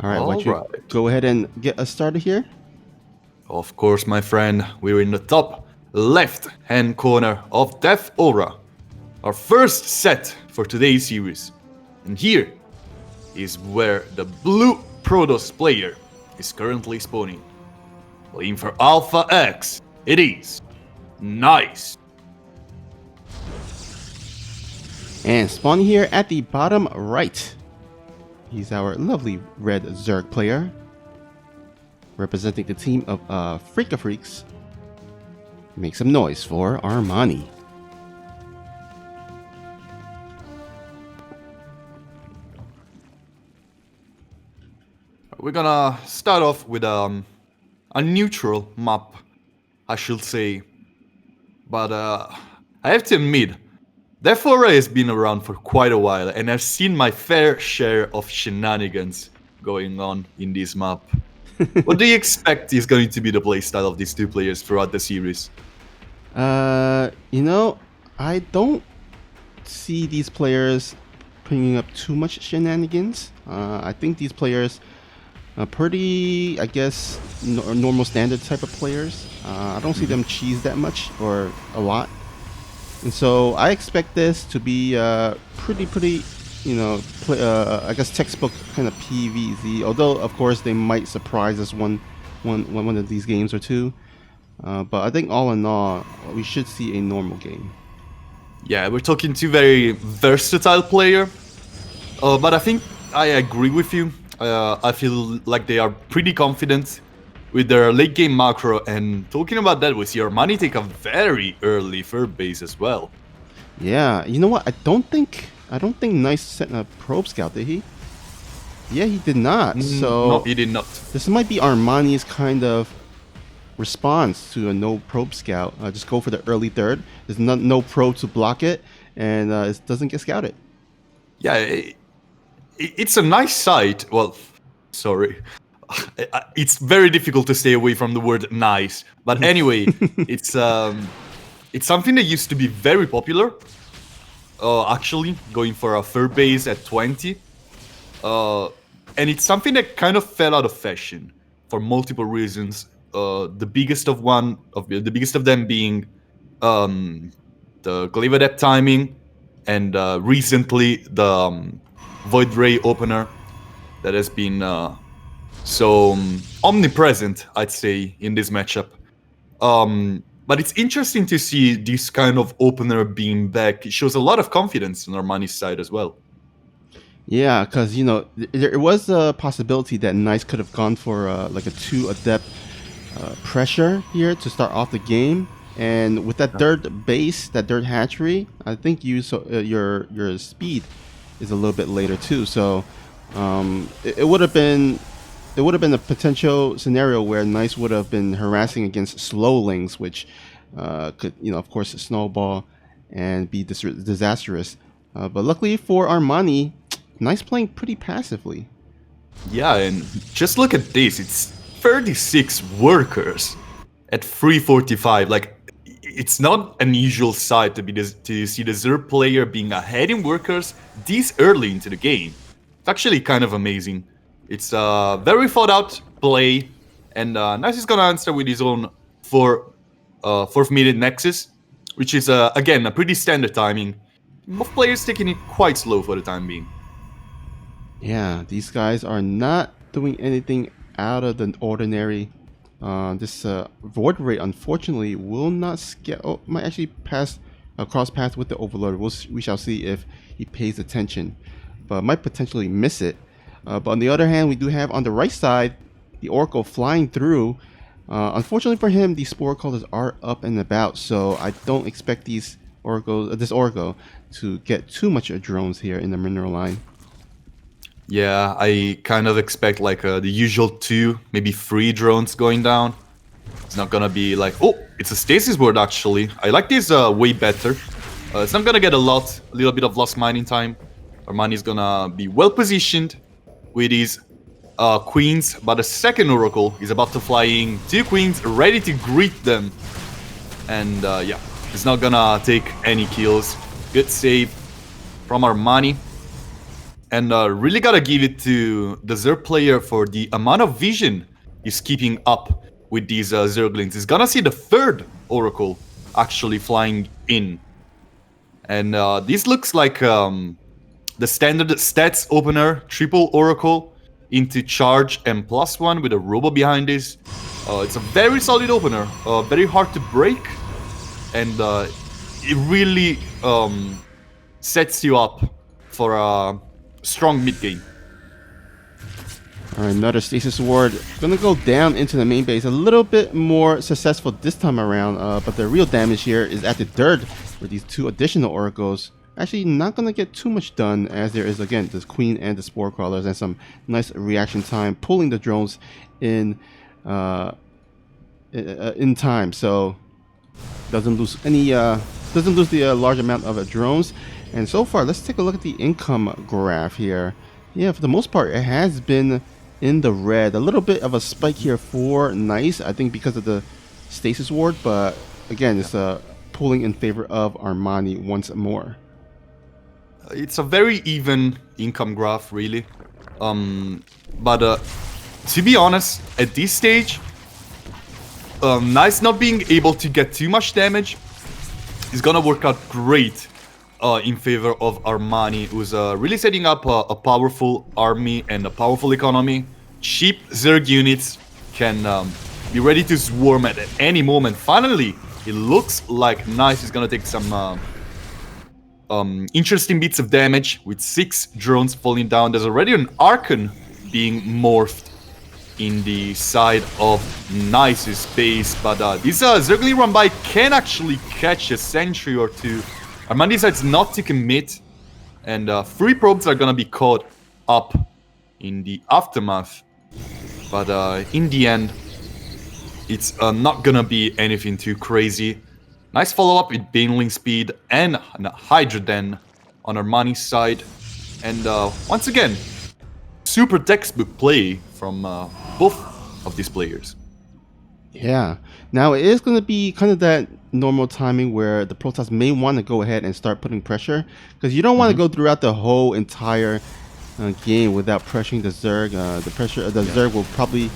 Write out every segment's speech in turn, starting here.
All right, why All don't you right. go ahead and get us started here? Of course, my friend, we're in the top left hand corner of Death Aura, our first set for today's series. And here is where the blue Protoss player is currently spawning. Playing for Alpha X, it is Nice. And spawning here at the bottom right, he's our lovely red Zerg player, representing the team of Freaka Freaks. Make some noise for Armani. We're gonna start off with a neutral map, I should say. But I have to admit, Death Aura has been around for quite a while, and I've seen my fair share of shenanigans going on in this map. What do you expect is going to be the playstyle of these two players throughout the series? I don't see these players bringing up too much shenanigans. I think these players are pretty, I guess, normal standard type of players. I don't see them cheese that much or a lot. And so I expect this to be pretty, I guess textbook kind of PvZ. Although, of course, they might surprise us one of these games or two. But I think all in all, we should see a normal game. Yeah, we're talking two very versatile players. But I think I agree with you. I feel like they are pretty confident with their late game macro, and talking about that, we see Armani take a very early third base as well. Yeah, you know what? I don't think Nice sent a probe scout, did he? Yeah, he did not. So No, he did not. this might be Armani's kind of response to a no probe scout. Just go for the early third. There's no probe to block it, and it doesn't get scouted. Yeah, it's a nice site. Well, sorry. It's very difficult to stay away from the word nice. But anyway, it's something that used to be very popular. Actually, going for a third base at 20. And it's something that kind of fell out of fashion for multiple reasons. The biggest of them being the Glaive Adept timing, and recently the Void Ray opener that has been so omnipresent, I'd say, in this matchup. But it's interesting to see this kind of opener being back. It shows a lot of confidence on Armani's side as well. Yeah, because there was a possibility that Nice could have gone for like a 2 adept pressure here to start off the game, and with that third base, that third hatchery, I think your speed is a little bit later too. So it would have been a potential scenario where Nice would have been harassing against slowlings, which could, of course, snowball and be disastrous. But luckily for Armani, Nice playing pretty passively. Yeah, and just look at this. It's 36 workers at 345. Like, it's not an usual sight to see the Zerg player being ahead in workers this early into the game. It's actually kind of amazing. It's a very thought out play, and Nice is gonna answer with his own 4th minute Nexus, which is again a pretty standard timing. Both players taking it quite slow for the time being. Yeah, these guys are not doing anything out of the ordinary. This Void Ray, unfortunately, will not scale. Oh, might actually cross path with the Overlord. We shall see if he pays attention, but might potentially miss it. But on the other hand, we do have on the right side the Oracle flying through. Unfortunately for him, the Spore Callers are up and about, so I don't expect this Oracle to get too much drones here in the mineral line. Yeah, I kind of expect like the usual 2, maybe 3 drones going down. It's not gonna be like, oh, it's a stasis ward actually. I like this way better. It's not gonna get a little bit of lost mining time. Armani's gonna be well positioned with his queens, but the second Oracle is about to fly in. 2 queens ready to greet them. And yeah, it's not gonna take any kills. Good save from Armani. And really gotta give it to the Zerg player for the amount of vision he's keeping up with these Zerglings. He's gonna see the third Oracle actually flying in. And this looks like the standard stats opener, triple Oracle into charge and +1 with a robo behind this. It's a very solid opener, very hard to break, and it really sets you up for a strong mid game. All right, another Stasis Ward. Gonna go down into the main base. A little bit more successful this time around, but the real damage here is at the third, with these 2 additional Oracles. Actually, not gonna get too much done, as there is, again, this Queen and the Spore Crawlers, and some nice reaction time, pulling the drones in time. So doesn't lose any, doesn't lose the large amount of drones. And so far, let's take a look at the income graph here. Yeah, for the most part, it has been in the red. A little bit of a spike here for Nice, I think because of the Stasis Ward, but again, it's pulling in favor of Armani once more. It's a very even income graph, really. But to be honest, at this stage, Nice not being able to get too much damage is gonna work out great in favor of Armani, who's really setting up a powerful army and a powerful economy. Cheap Zerg units can be ready to swarm at any moment. Finally, it looks like Nice is gonna take some interesting bits of damage with 6 drones falling down. There's already an Archon being morphed in the side of Nice's base, but this Zergling run by can actually catch a sentry or 2. Armani decides not to commit, and 3 probes are gonna be caught up in the aftermath. But in the end, it's not gonna be anything too crazy. Nice follow-up with Baneling speed and Hydra Den on Armani's side. And once again, super textbook play from both of these players. Yeah. Now, it is going to be kind of that normal timing where the Protoss may want to go ahead and start putting pressure, because you don't want to go throughout the whole entire game without pressuring the Zerg. The Zerg will probably,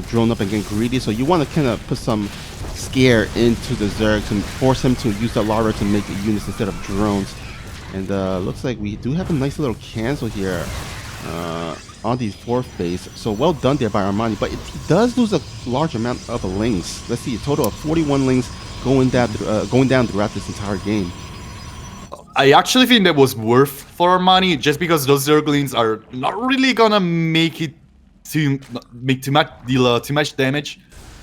drone up and get greedy, so you want to kind of put some scare into the Zerg to force him to use the Lara to make units instead of drones. And looks like we do have a nice little cancel here on the 4th base. So well done there by Armani, but he does lose a large amount of lings. Let's see, a total of 41 lings going down throughout this entire game. I actually think that was worth for Armani, just because those Zerglings are not really gonna make it to make too much damage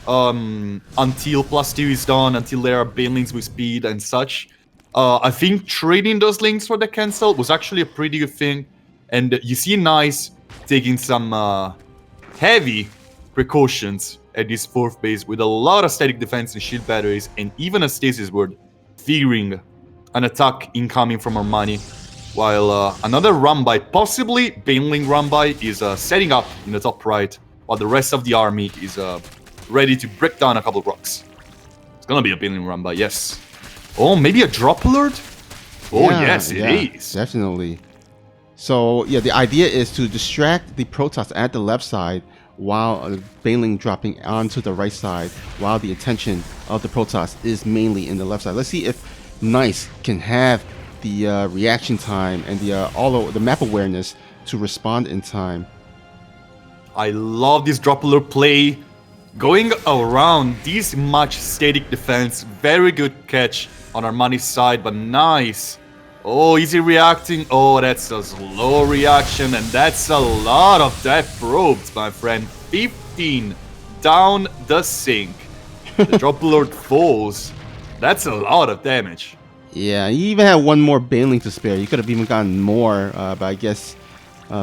until +2 is done, until there are Banelings with speed and such. I think trading those links for the cancel was actually a pretty good thing, and you see Nice taking some heavy precautions at this 4th base with a lot of static defense and shield batteries, and even a Stasis Ward fearing an attack incoming from Armani, while another run-by, possibly Baneling run-by, is setting up in the top right, while the rest of the army is ready to break down a couple rocks. It's gonna be a Baneling run-by, yes. Oh, maybe a drop alert? Oh, Yeah, yes, it yeah, is. definitely. So yeah, the idea is to distract the Protoss at the left side while Baneling dropping onto the right side, while the attention of the Protoss is mainly in the left side. Let's see if Nice can have the reaction time and the map awareness to respond in time. I love this drop alert play. Going around this much static defense, very good catch on Armani's side, but Nice. Oh, easy reacting. Oh, that's a slow reaction, and that's a lot of death probes, my friend. 15 down the sink. The drop alert falls. That's a lot of damage. Yeah, he even had one more Baneling to spare. You could have even gotten more, but I guess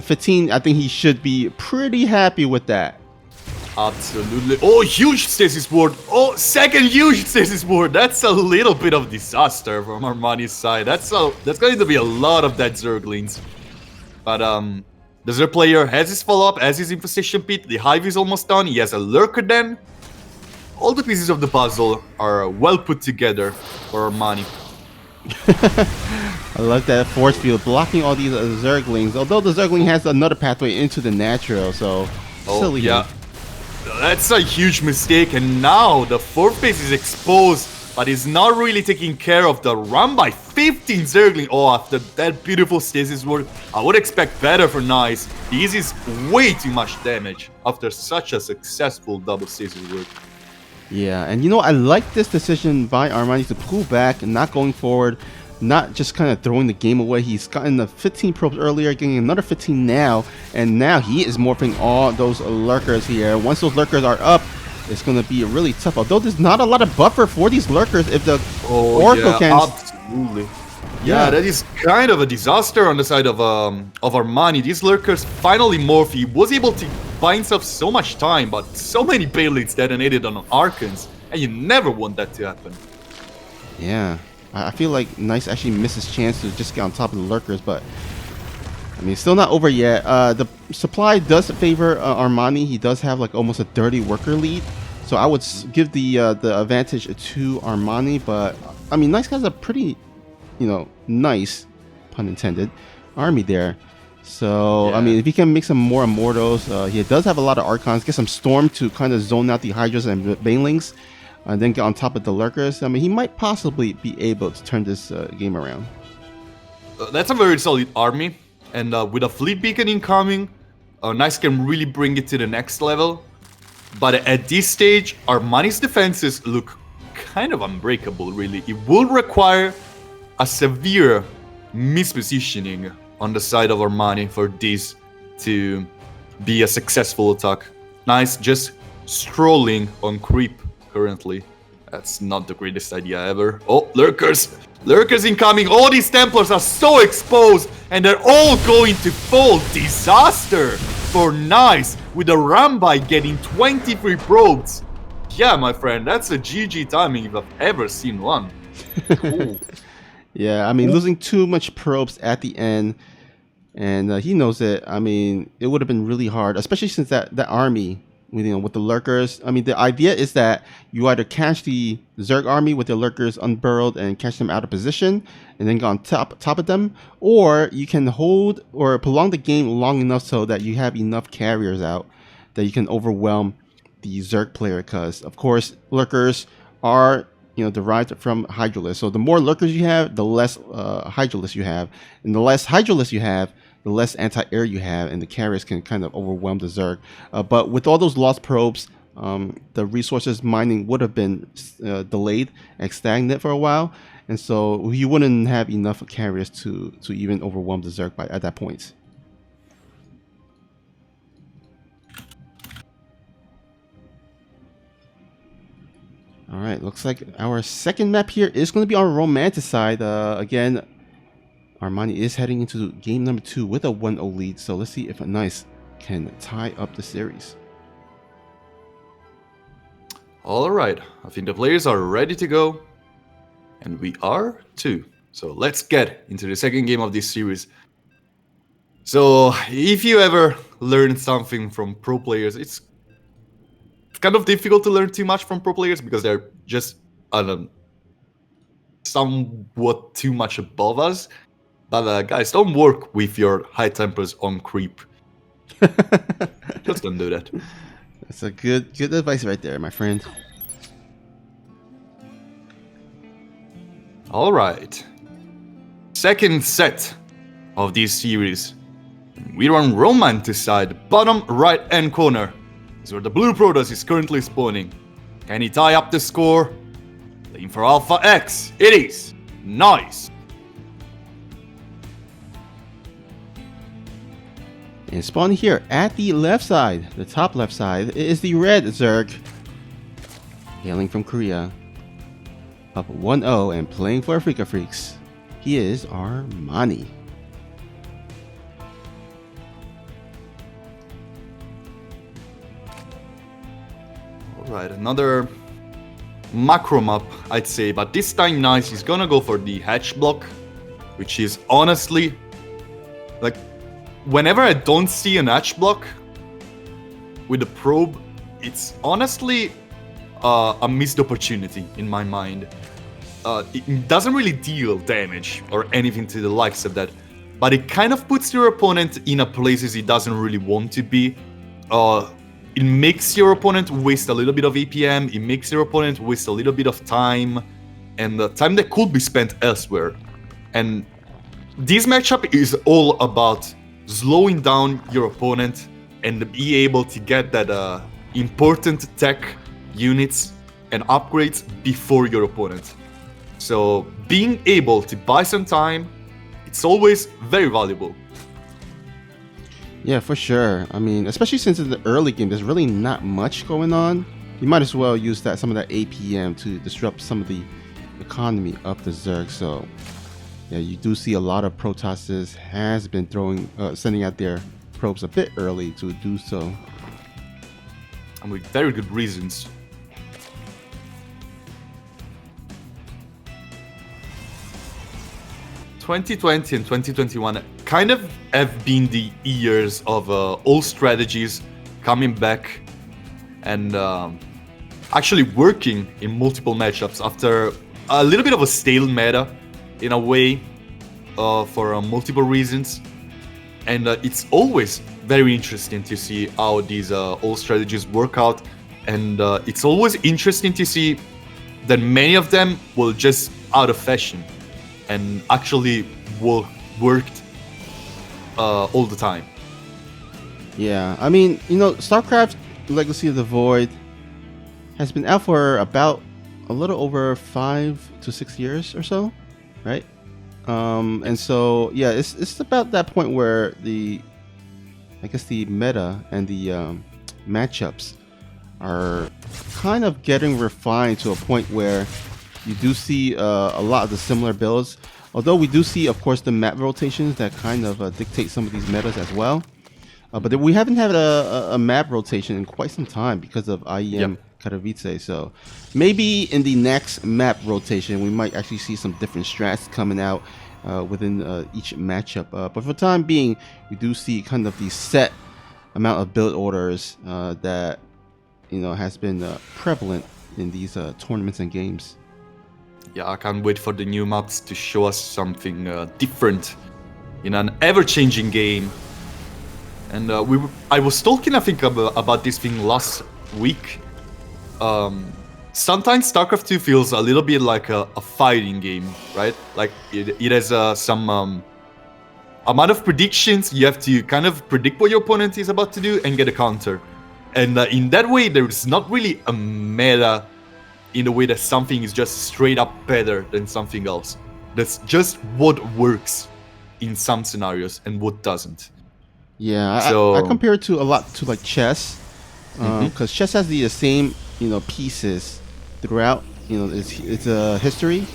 15, I think he should be pretty happy with that. Absolutely. Oh, huge Stasis Ward. Oh, second huge Stasis Ward. That's a little bit of disaster from Armani's side. That's going to be a lot of dead Zerglings. But the Zerg player has his follow-up, has his infestation pit. The hive is almost done. He has a lurker den. All the pieces of the puzzle are well put together for Armani. I love that force field blocking all these Zerglings. Although the Zergling has another pathway into the natural, so silly. Yeah. That's a huge mistake, and now the fourth base is exposed, but is not really taking care of the run by 15 Zergling. Oh, after that beautiful stasis work, I would expect better for Nice. This is way too much damage after such a successful double stasis work. Yeah, and you know, I like this decision by Armani to pull back and not going forward, not just kind of throwing the game away. He's gotten the 15 probes earlier, getting another 15 now, and now he is morphing all those lurkers here. Once those lurkers are up, it's going to be really tough. Although there's not a lot of buffer for these lurkers if the Oracle can... Absolutely. Yeah, that is kind of a disaster on the side of Armani. These lurkers finally morph. He was able to buy himself so much time, but so many payloads detonated on Archons, and you never want that to happen. Yeah, I feel like Nice actually missed his chance to just get on top of the lurkers, but I mean, still not over yet. The supply does favor Armani. He does have like almost a 30 worker lead, so I would give the advantage to Armani. But I mean, Nice has a pretty, you know, nice, pun intended, army there. So yeah. I mean, if he can make some more Immortals, he does have a lot of Archons. Get some Storm to kind of zone out the Hydras and Banelings, and then get on top of the Lurkers. I mean, he might possibly be able to turn this game around. That's a very solid army, and with a fleet beacon incoming, Nice can really bring it to the next level. But at this stage, Armani's defenses look kind of unbreakable, really. It will require a severe mispositioning on the side of Armani for this to be a successful attack. Nice, just strolling on creep currently. That's not the greatest idea ever. Oh, lurkers! Lurkers incoming! All these Templars are so exposed, and they're all going to fall. Disaster for Nice, with a Rambai getting 23 probes. Yeah, my friend, that's a GG timing if I've ever seen one. Yeah, I mean, losing too much probes at the end, and he knows it. I mean, it would have been really hard, especially since that army, you know, with the lurkers. I mean, the idea is that you either catch the Zerg army with the lurkers unburrowed and catch them out of position, and then go on top of them, or you can hold or prolong the game long enough so that you have enough carriers out that you can overwhelm the Zerg player. Because, of course, lurkers are, you know, derived from Hydralisk. So the more lurkers you have, the less Hydralisk you have. And the less Hydralisk you have, the less anti-air you have, and the carriers can kind of overwhelm the Zerg. But with all those lost probes, the resources mining would have been delayed and stagnant for a while. And so you wouldn't have enough carriers to even overwhelm the Zerg at that point. All right, looks like our second map here is going to be on Romantic side. Again, Armani is heading into game number 2 with a 1-0 lead. So let's see if Nice can tie up the series. All right, I think the players are ready to go. And we are too. So let's get into the second game of this series. So if you ever learned something from pro players, it's kind of difficult to learn too much from pro players because they're just somewhat too much above us. But guys, don't work with your high tempers on creep. Just don't do that. That's a good advice right there, my friend. All right. Second set of this series. We're on Romantic side, bottom right hand corner. Is where the blue Protoss is currently spawning. Can he tie up the score? Playing for Alpha X. It is. Nice. And spawn here at the left side, the top left side, is the red Zerg. Hailing from Korea. Up 1-0 and playing for Africa Freaks. He is Armani. Alright, another macro map, I'd say, but this time Nice is gonna go for the hatch block, which is honestly, like, whenever I don't see an hatch block with the probe, it's honestly a missed opportunity in my mind. it doesn't really deal damage or anything to the likes of that, but it kind of puts your opponent in a places he doesn't really want to be. It makes your opponent waste a little bit of APM, it makes your opponent waste a little bit of time, and the time that could be spent elsewhere. And this matchup is all about slowing down your opponent and be able to get that important tech units and upgrades before your opponent. So being able to buy some time, it's always very valuable. Yeah, for sure. I mean, especially since in the early game, there's really not much going on. You might as well use some of that APM to disrupt some of the economy of the Zerg. So, yeah, you do see a lot of Protosses has been sending out their probes a bit early to do so. And with very good reasons. ...2020 and 2021 kind of have been the years of old strategies coming back and actually working in multiple matchups after a little bit of a stale meta in a way for multiple reasons. And it's always very interesting to see how these old strategies work out, and it's always interesting to see that many of them will just out of fashion and actually worked all the time. Yeah, I mean, StarCraft Legacy of the Void has been out for about a little over 5 to 6 years or so, right? And so, yeah, it's about that point where the meta and the matchups are kind of getting refined to a point where you do see a lot of the similar builds, although we do see, of course, the map rotations that kind of dictate some of these metas as well. But we haven't had a map rotation in quite some time because of IEM Katowice. So maybe in the next map rotation, we might actually see some different strats coming out within each matchup. But for the time being, we do see kind of the set amount of build orders that has been prevalent in these tournaments and games. Yeah, I can't wait for the new maps to show us something different in an ever-changing game. And I was talking, I think, about this thing last week. Sometimes StarCraft 2 feels a little bit like a fighting game, right? Like it has some amount of predictions. You have to kind of predict what your opponent is about to do and get a counter. And in that way, there's not really a meta in the way that something is just straight up better than something else. That's just what works in some scenarios and what doesn't. Yeah, so, I compare it to a lot to like chess, because chess has the same pieces throughout. It's a history,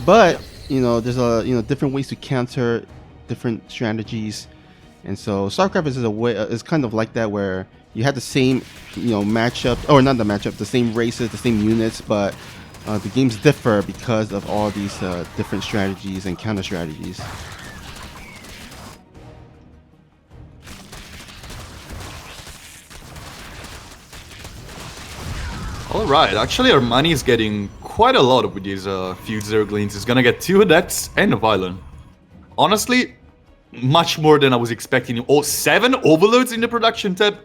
but there's a different ways to counter different strategies, and so StarCraft is a way is kind of like that, where you had the same matchup, or not the matchup, the same races, the same units, but the games differ because of all these different strategies and counter strategies. Alright, actually ARMANI is getting quite a lot with these few Zerglings. He's gonna get 2 Adepts and a Violin. Honestly, much more than I was expecting. 7 Overlords in the production tab?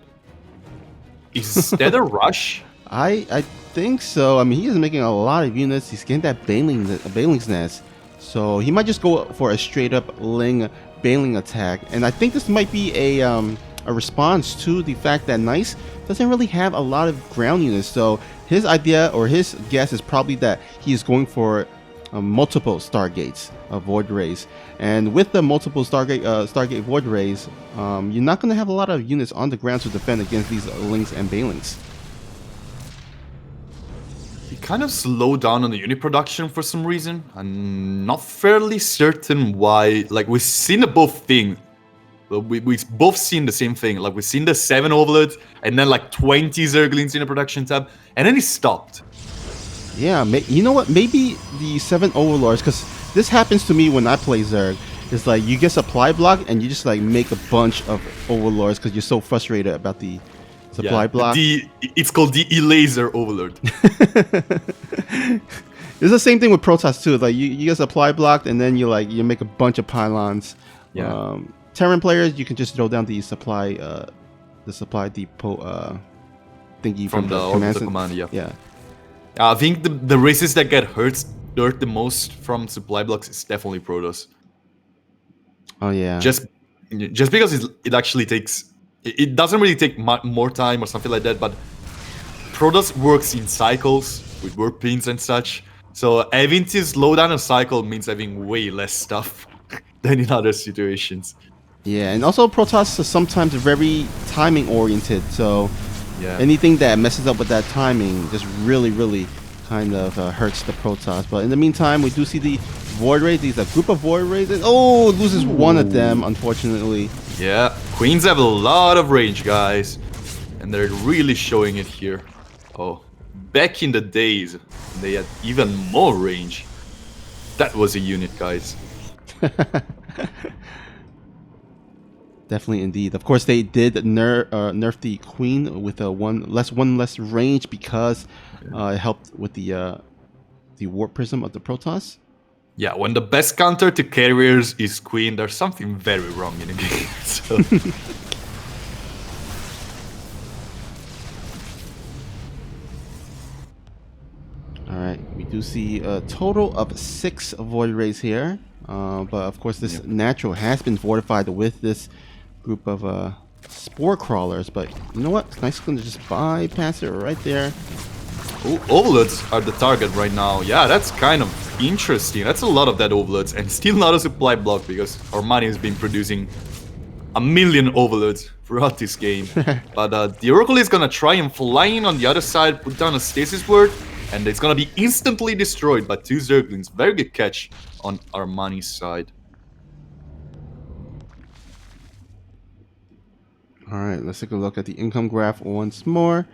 Is that a rush? I think so. I mean, he is making a lot of units. He's getting that Baneling's Nest. So he might just go for a straight up Baneling attack. And I think this might be a response to the fact that Nice doesn't really have a lot of ground units. So his idea or his guess is probably that he is going for multiple Stargates of Void Rays. And with the multiple Stargate Void Rays, you're not going to have a lot of units on the ground to defend against these Lings and Banelings. He kind of slowed down on the unit production for some reason. I'm not fairly certain why. Like, we've seen the both thing. We've both seen the same thing. Like, we've seen the 7 Overlords and then like 20 Zerglings in the production tab, and then he stopped. Yeah, you know what? Maybe the 7 Overlords, because this happens to me when I play Zerg. It's like you get supply block and you just like make a bunch of Overlords because you're so frustrated about the supply block. It's called the Elaser Overlord. It's the same thing with Protoss too. Like you get supply blocked, and then you make a bunch of pylons. Yeah. Terran players, you can just throw down the supply depot thingy From the orbital command, yeah. Yeah. I think the races that get hurt the most from supply blocks is definitely Protoss. Oh yeah. Just because it actually takes, it doesn't really take more time or something like that, but Protoss works in cycles with warp pins and such. So having to slow down a cycle means having way less stuff than in other situations. Yeah, and also Protoss is sometimes very timing oriented, so Yeah. anything that messes up with that timing just really kind of hurts the Protoss. But in the meantime, we do see the Void Rays. These are a group of Void Rays. And, oh, it loses one of them, unfortunately. Yeah, Queens have a lot of range, guys. And they're really showing it here. Oh, back in the days, they had even more range. That was a unit, guys. Definitely, indeed. Of course, they did nerf the Queen with a one less range because it helped with the warp prism of the Protoss. Yeah, when the best counter to carriers is Queen, there's something very wrong in the game. So. All right, we do see a total of 6 Void Rays here, but of course this natural has been fortified with this group of spore crawlers. But you know what? It's nice to just bypass it right there. Oh, overloads are the target right now. Yeah, that's kind of interesting. That's a lot of that overloads, and still not a supply block because ARMANI has been producing a million overloads throughout this game. But the Oracle is gonna try and fly in on the other side, put down a stasis word, and it's gonna be instantly destroyed by 2 Zerglings. Very good catch on ARMANI's side. Alright, let's take a look at the income graph once more.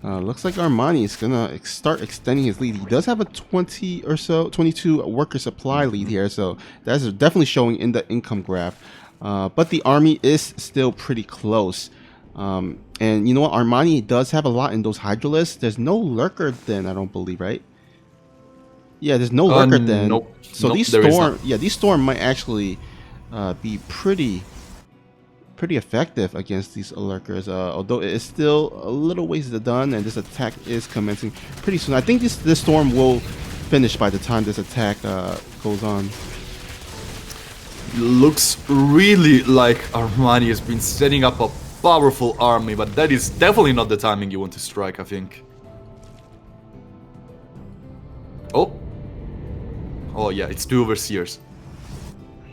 Looks like ARMANI is gonna start extending his lead. He does have a 22 worker supply lead here, so that's definitely showing in the income graph. But the army is still pretty close. And you know what? ARMANI does have a lot in those Hydralisks. There's no lurker then, I don't believe, right? Yeah, there's no lurker then. Nope. So Nope, these storm might actually be pretty effective against these lurkers, although it is still a little ways to done, and this attack is commencing pretty soon. I think this storm will finish by the time this attack goes on. Looks really like ARMANI has been setting up a powerful army, but that is definitely not the timing you want to strike, I think. Oh yeah, it's 2 Overseers.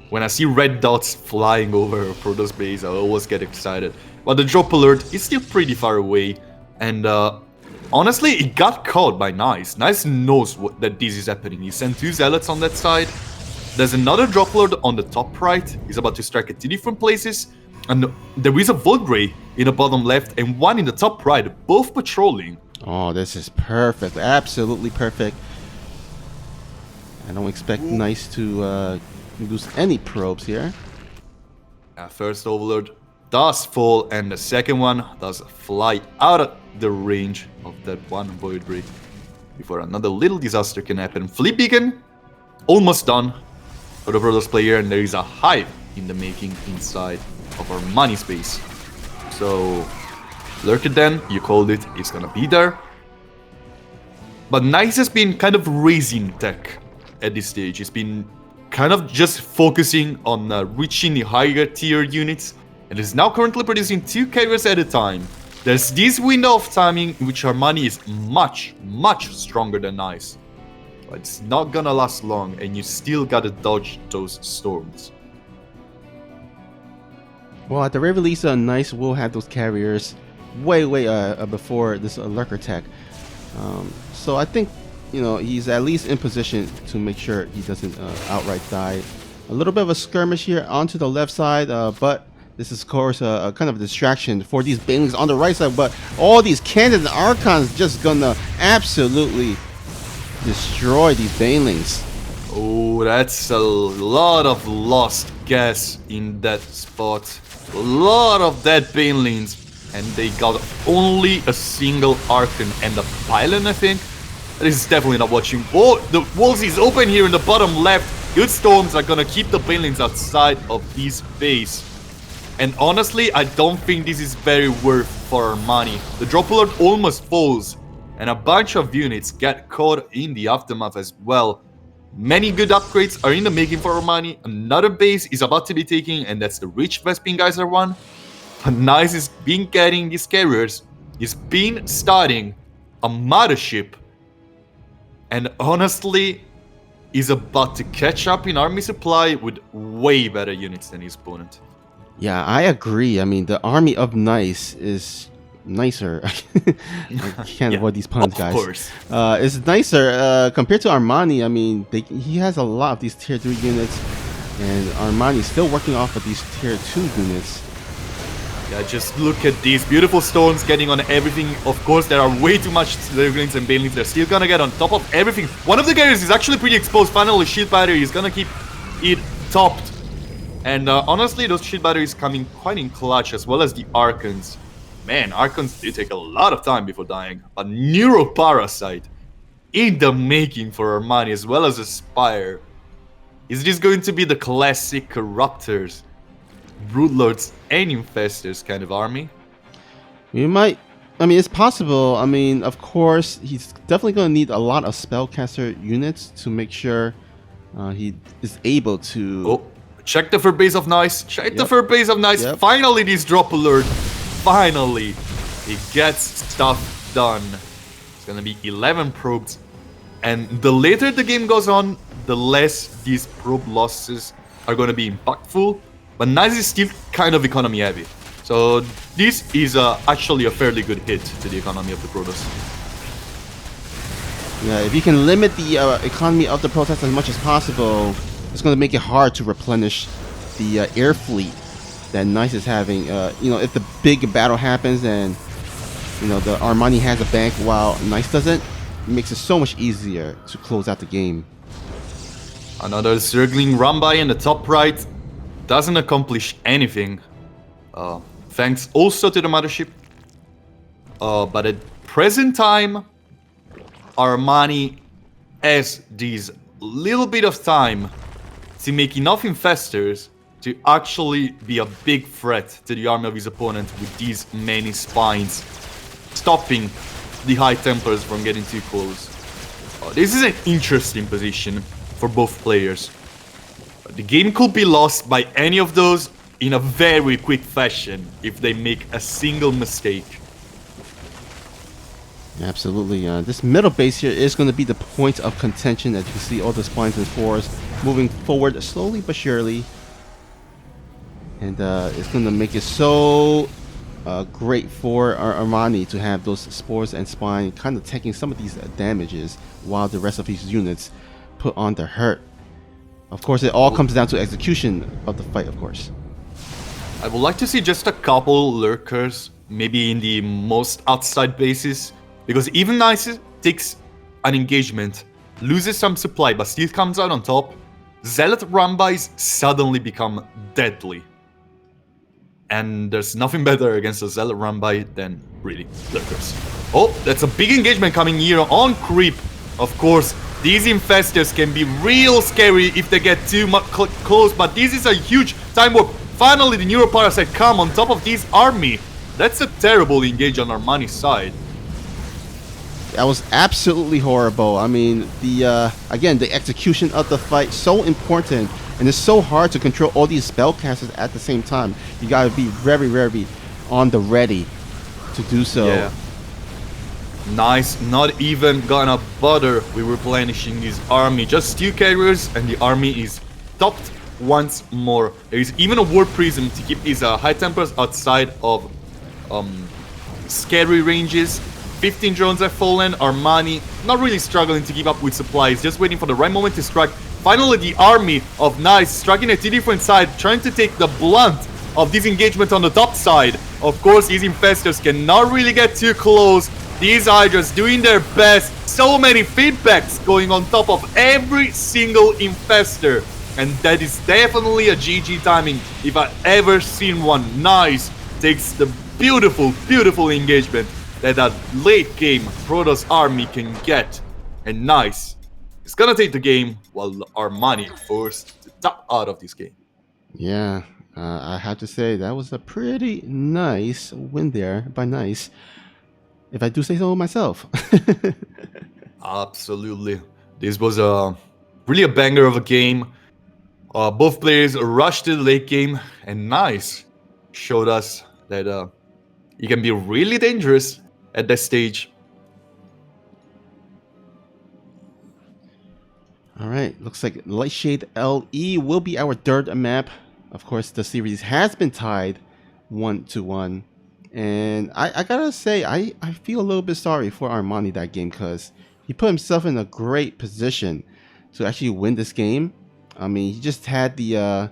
When I see red dots flying over Protoss base, I always get excited. But the drop alert is still pretty far away, and honestly, it got caught by Nice. Nice knows that this is happening. He sent 2 Zealots on that side. There's another drop alert on the top right. He's about to strike at 2 different places. And there is a Void Ray in the bottom left and one in the top right, both patrolling. Oh, this is perfect. Absolutely perfect. I don't expect Nice to lose any probes here. First Overlord does fall, and the second one does fly out of the range of that one Void Ray before another little disaster can happen. Flip Beacon, almost done for the Protoss player, and there is a hive in the making inside of ARMANI space. So, Lurker then, you called it, is gonna be there. But Nice has been kind of raising tech at this stage. He's been kind of just focusing on reaching the higher tier units, and is now currently producing 2 carriers at a time. There's this window of timing in which ARMANI is much stronger than Nice. But it's not gonna last long, and you still gotta dodge those storms. Well, at the very least, Nice will have those carriers way before this lurker attack. So I think, you know, he's at least in position to make sure he doesn't outright die. A little bit of a skirmish here onto the left side, but this is, of course, a kind of a distraction for these banelings on the right side. But all these cannons and archons just gonna absolutely destroy these banelings. Oh, that's a lot of lost gas in that spot. A lot of dead banelings, and they got only a single archon and a pylon, I think. This is definitely not watching. Oh, the walls is open here in the bottom left. Good storms are gonna keep the banelings outside of this base. And honestly, I don't think this is very worth for Armani. The drop alert almost falls, and a bunch of units get caught in the aftermath as well. Many good upgrades are in the making for Armani. Another base is about to be taken, and that's the Rich Vespin Geyser one. But Nice has been getting these carriers. He's been starting a mothership. And honestly, he's about to catch up in army supply with way better units than his opponent. Yeah, I agree. I mean, the army of Nice is nicer. I can't avoid these puns, guys. Of course. It's nicer compared to Armani. I mean, he has a lot of these tier 3 units, and Armani is still working off of these tier 2 units. Yeah, just look at these beautiful stones getting on everything. Of course, there are way too much Zerglings and Banelings. They're still gonna get on top of everything. One of the carriers is actually pretty exposed. Finally, shield battery is gonna keep it topped. And honestly, those shield batteries coming quite in clutch, as well as the Archons. Man, Archons do take a lot of time before dying. A Neuroparasite in the making for Armani, as well as a Spire. Is this going to be the classic Corruptors, Broodlords, and Infestors kind of army? We might... I mean, it's possible. I mean, of course, he's definitely going to need a lot of Spellcaster units to make sure he is able to... Oh, check the third base of Nice. Check the third base of Nice. Yep. Finally, this drop alert. Finally, he gets stuff done. It's going to be 11 probes. And the later the game goes on, the less these probe losses are going to be impactful. But Nice is still kind of economy heavy. So this is actually a fairly good hit to the economy of the Protoss. Yeah, if you can limit the economy of the Protoss as much as possible, it's going to make it hard to replenish the air fleet that Nice is having. You know, if the big battle happens and, you know, the Armani has a bank while Nice doesn't, it makes it so much easier to close out the game. Another Zergling run by in the top right. Doesn't accomplish anything. Thanks also to the mothership. But at present time, Armani has this little bit of time to make enough infestors to actually be a big threat to the army of his opponent with these many spines, stopping the High Templars from getting too close. This is an interesting position for both players. The game could be lost by any of those in a very quick fashion if they make a single mistake. Absolutely. This middle base here is going to be the point of contention. As you can see, all the spines and spores moving forward slowly but surely. And it's going to make it so great for Armani to have those spores and spine kind of taking some of these damages while the rest of his units put on the hurt. Of course, it all comes down to execution of the fight, of course. I would like to see just a couple lurkers, maybe in the most outside bases, because even Nice takes an engagement, loses some supply, but still comes out on top. Zealot run-bys suddenly become deadly. And there's nothing better against a Zealot run-by than really lurkers. Oh, that's a big engagement coming here on creep. Of course, these infestors can be real scary if they get too much close, but this is a huge time warp. Finally, the Neuroparasite come on top of this army. That's a terrible engage on Armani's side. That was absolutely horrible. I mean, again, the execution of the fight, so important, and it's so hard to control all these spellcasters at the same time. You gotta be very, very on the ready to do so. Yeah. Nice, not even gonna bother with replenishing his army. Just 2 carriers and the army is topped once more. There is even a War Prism to keep his High Templars outside of scary ranges. 15 drones have fallen. Armani not really struggling to keep up with supplies, just waiting for the right moment to strike. Finally, the army of Nice striking at 2 different sides, trying to take the blunt of this engagement on the top side. Of course, these infestors cannot really get too close. These Hydras doing their best. So many feedbacks going on top of every single infestor. And that is definitely a GG timing if I ever seen one. Nice takes the beautiful, beautiful engagement that late game Protoss army can get and Nice is gonna take the game while Armani forced to duck out of this game. Yeah, I have to say that was a pretty nice win there by Nice, if I do say so myself. Absolutely. This was really a banger of a game. Both players rushed to the late game, and Nice showed us that he can be really dangerous at that stage. All right, looks like Lightshade LE will be our third map. Of course, the series has been tied 1-1. And I gotta say, I feel a little bit sorry for Armani that game, because he put himself in a great position to actually win this game. I mean, he just had the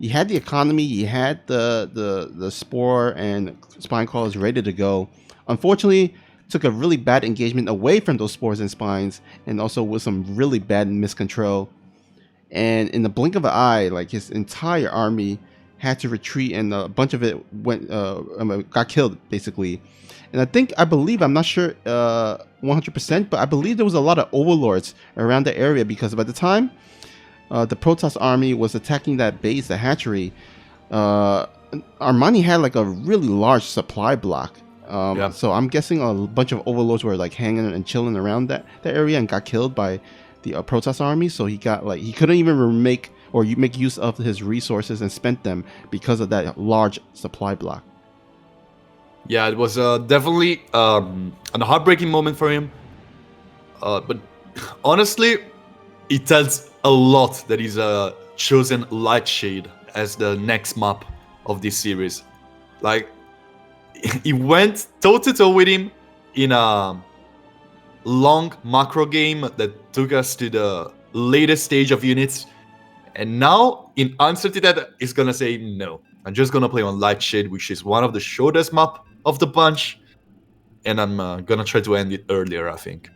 economy, he had the spore and spine crawlers ready to go. Unfortunately, took a really bad engagement away from those spores and spines, and also with some really bad miscontrol. And in the blink of an eye, like, his entire army had to retreat, and a bunch of it got killed basically. And I believe, I'm not sure 100%, but I believe there was a lot of overlords around the area, because by the time the Protoss army was attacking that base, the hatchery, Armani had like a really large supply block. So I'm guessing a bunch of overlords were like hanging and chilling around that area and got killed by the Protoss army. So he couldn't even make use of his resources and spent them because of that large supply block. Yeah, it was definitely a heartbreaking moment for him. But honestly, it tells a lot that he's chosen Lightshade as the next map of this series. Like, he went toe-to-toe with him in a long macro game that took us to the latest stage of units. And now, in answer to that, he's gonna say, no, I'm just gonna play on Lightshade, which is one of the shortest map of the bunch. And I'm gonna try to end it earlier, I think.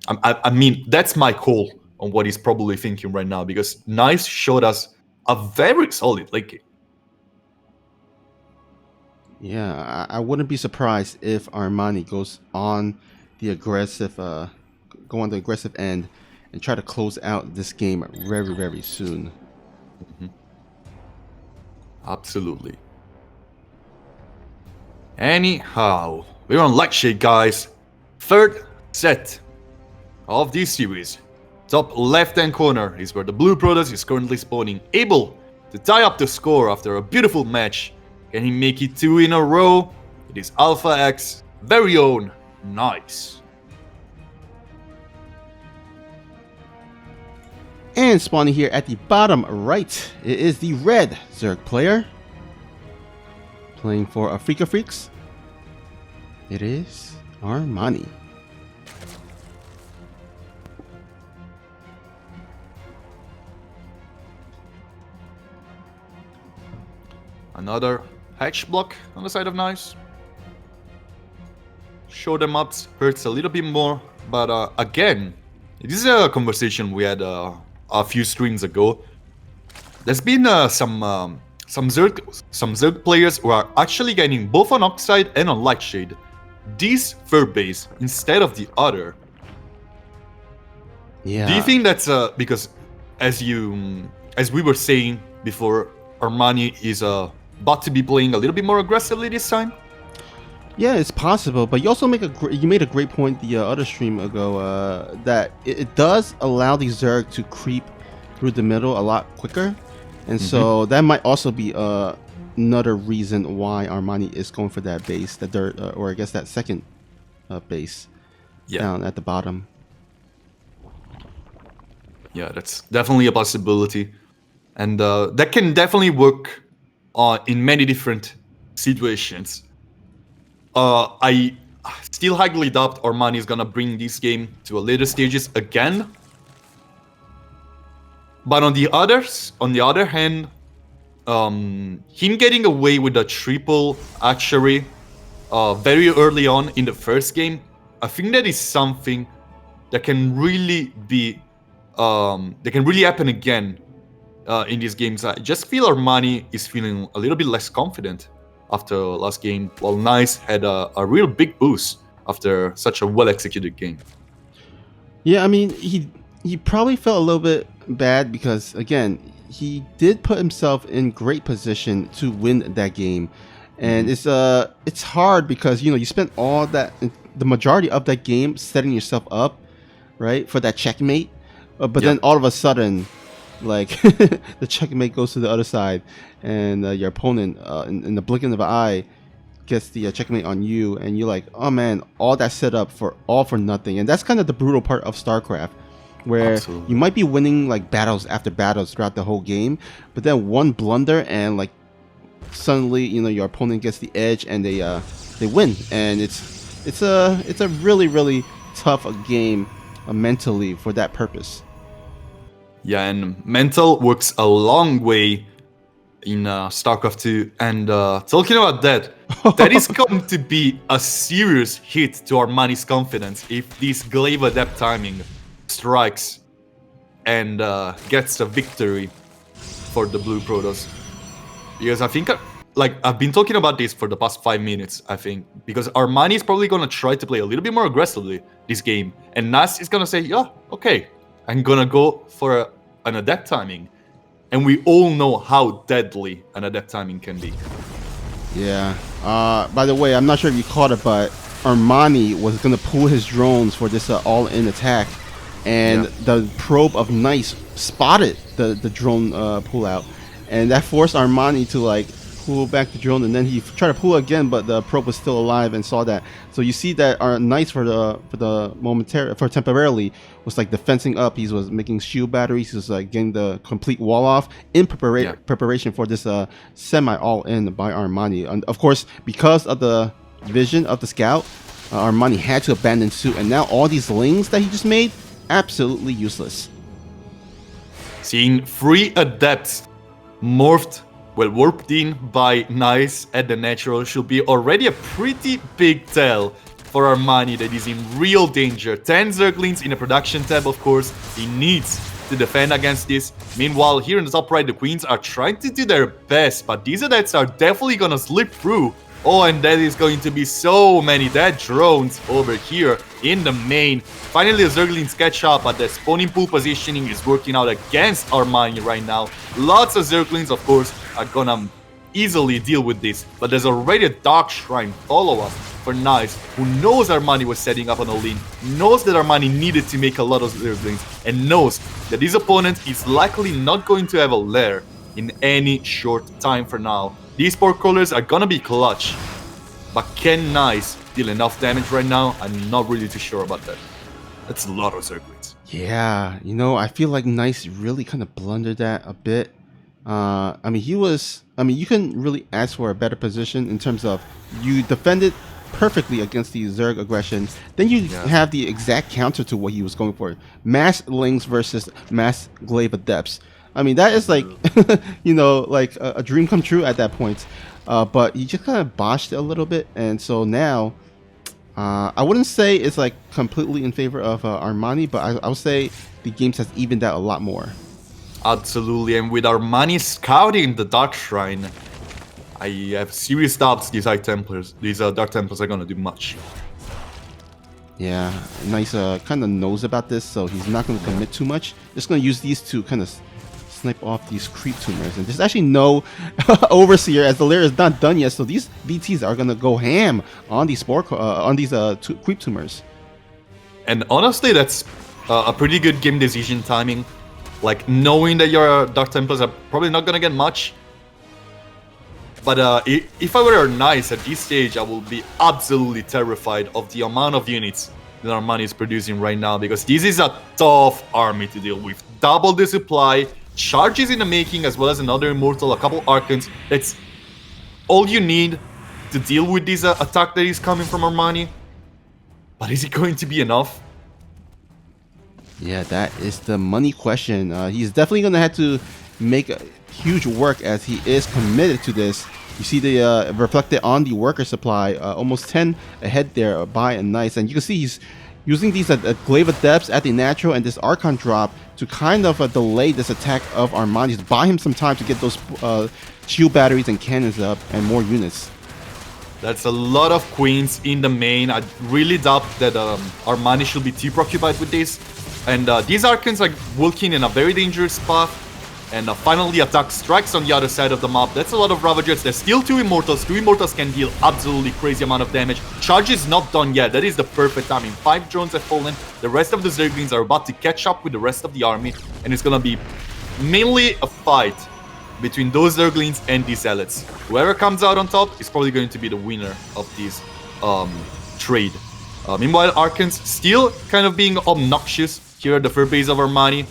I mean, that's my call on what he's probably thinking right now, because Nice showed us a very solid late game. Yeah, I wouldn't be surprised if Armani goes on the aggressive end and try to close out this game very, very soon. Mm-hmm. Absolutely. Anyhow, we're on Lightshade, guys. Third set of this series. Top left-hand corner is where the blue Protoss is currently spawning, able to tie up the score after a beautiful match. Can he make it 2 in a row? It is Alpha X, very own Nice. And spawning here at the bottom right, it is the red Zerg player. Playing for Afrika Freaks. It is Armani. Another hatch block on the side of Nice. Show them ups hurts a little bit more, but again, this is a conversation we had a few streams ago. There's been some Zerg players who are actually getting both on Oxide and on Lightshade this third base instead of the other. Yeah. Do you think that's because, as we were saying before, Armani is about to be playing a little bit more aggressively this time? Yeah, it's possible, but you also made a great point the other stream ago that it does allow the Zerg to creep through the middle a lot quicker, and so that might also be another reason why Armani is going for that base, that third, or I guess that second base down at the bottom. Yeah, that's definitely a possibility, and that can definitely work in many different situations. I still highly doubt Armani is gonna bring this game to a later stages again. But on the other hand, him getting away with a triple archery very early on in the first game, I think that is something that can really be happen again in these games. I just feel Armani is feeling a little bit less confident after last game, while Nice had a real big boost after such a well-executed game. Yeah, I mean, he probably felt a little bit bad because again, he did put himself in great position to win that game, and it's hard because you spent all that the majority of that game setting yourself up, right, for that checkmate, but then all of a sudden, like the checkmate goes to the other side, and your opponent in the blinking of an eye gets the checkmate on you, and you're like, oh man, all that set up for nothing. And that's kind of the brutal part of StarCraft, where you might be winning like battles after battles throughout the whole game, but then one blunder and like suddenly your opponent gets the edge and they win, and it's a really tough game mentally for that purpose. Yeah, and mental works a long way in StarCraft 2. And talking about that, that is going to be a serious hit to Armani's confidence if this Glaive Adept timing strikes and gets the victory for the Blue Protoss. Because I think, I've been talking about this for the past 5 minutes, I think. Because Armani is probably going to try to play a little bit more aggressively this game. And Nas is going to say, yeah, okay, I'm going to go for an Adept timing. And we all know how deadly an Adept timing can be. Yeah. By the way, I'm not sure if you caught it, but Armani was going to pull his drones for this all-in attack. And the probe of Nice spotted the drone pull-out. And that forced Armani to like pull back the drone, and then he tried to pull again, but the probe was still alive and saw that. So you see that our Nice for temporarily was like defending up. He was making shield batteries. He was like getting the complete wall off in preparation for this semi all-in by Armani. And of course, because of the vision of the scout, Armani had to abandon suit, and now all these lings that he just made, absolutely useless. Seeing 3 adepts morphed, warped in by Nice at the natural should be already a pretty big tell for Armani that is in real danger. 10 Zerglings in the production tab, of course. He needs to defend against this. Meanwhile, here in the top right, the Queens are trying to do their best, but these adepts are definitely gonna slip through. Oh, and that is going to be so many dead drones over here in the main. Finally, the Zerglings catch up, but the spawning pool positioning is working out against Armani right now. Lots of Zerglings, of course, are gonna easily deal with this, but there's already a Dark Shrine follow up for Nice, who knows Armani was setting up on a lane, knows that Armani needed to make a lot of Zerglings, and knows that his opponent is likely not going to have a lair in any short time for now. These portcrawlers are gonna be clutch, but can Nice deal enough damage right now? I'm not really too sure about that. That's a lot of Zerglings. Yeah, I feel like Nice really kind of blundered that a bit. I mean, you couldn't really ask for a better position in terms of you defended perfectly against the Zerg aggression. Then you have the exact counter to what he was going for. Mass Lings versus mass Glaive Adepts. I mean, that is like, like a dream come true at that point. But you just kind of botched it a little bit. And so now, I wouldn't say it's like completely in favor of Armani, but I would say the games has evened out a lot more. Absolutely. And with Armani scouting the Dark Shrine, I have serious doubts these Dark Templars are going to do much. Yeah, Nice kind of knows about this, so he's not going to commit too much. Just going to use these to kind of snipe off these creep tumors, and there's actually no overseer as the lair is not done yet, so these BTs are gonna go ham on these creep tumors. And honestly, that's a pretty good game decision timing, like knowing that your Dark Templars are probably not gonna get much. But if I were Nice at this stage, I will be absolutely terrified of the amount of units that Armani is producing right now, because this is a tough army to deal with. Double the supply, charges in the making, as well as another Immortal, a couple Archons. That's all you need to deal with this attack that is coming from Armani. But is it going to be enough? Yeah, that is the money question. He's definitely going to have to make a huge work, as he is committed to this. You see the reflected on the worker supply, almost 10 ahead there by a Nice. And you can see he's using these Glaive Adepts at the natural and this Archon drop to kind of delay this attack of Armani, to buy him some time to get those shield batteries and cannons up and more units. That's a lot of queens in the main. I really doubt that Armani should be too preoccupied with this. And these Archons are working in a very dangerous spot. And finally attack strikes on the other side of the map. That's a lot of Ravagers. There's still 2 Immortals. 2 Immortals can deal absolutely crazy amount of damage. Charge is not done yet. That is the perfect timing. 5 drones have fallen. The rest of the Zerglings are about to catch up with the rest of the army. And it's gonna be mainly a fight between those Zerglings and these Zealots. Whoever comes out on top is probably going to be the winner of this trade. Meanwhile, Archons still kind of being obnoxious here at the third base of Armani.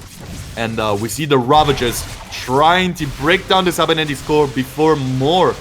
And we see the Ravagers trying to break down the Cybernetics core before more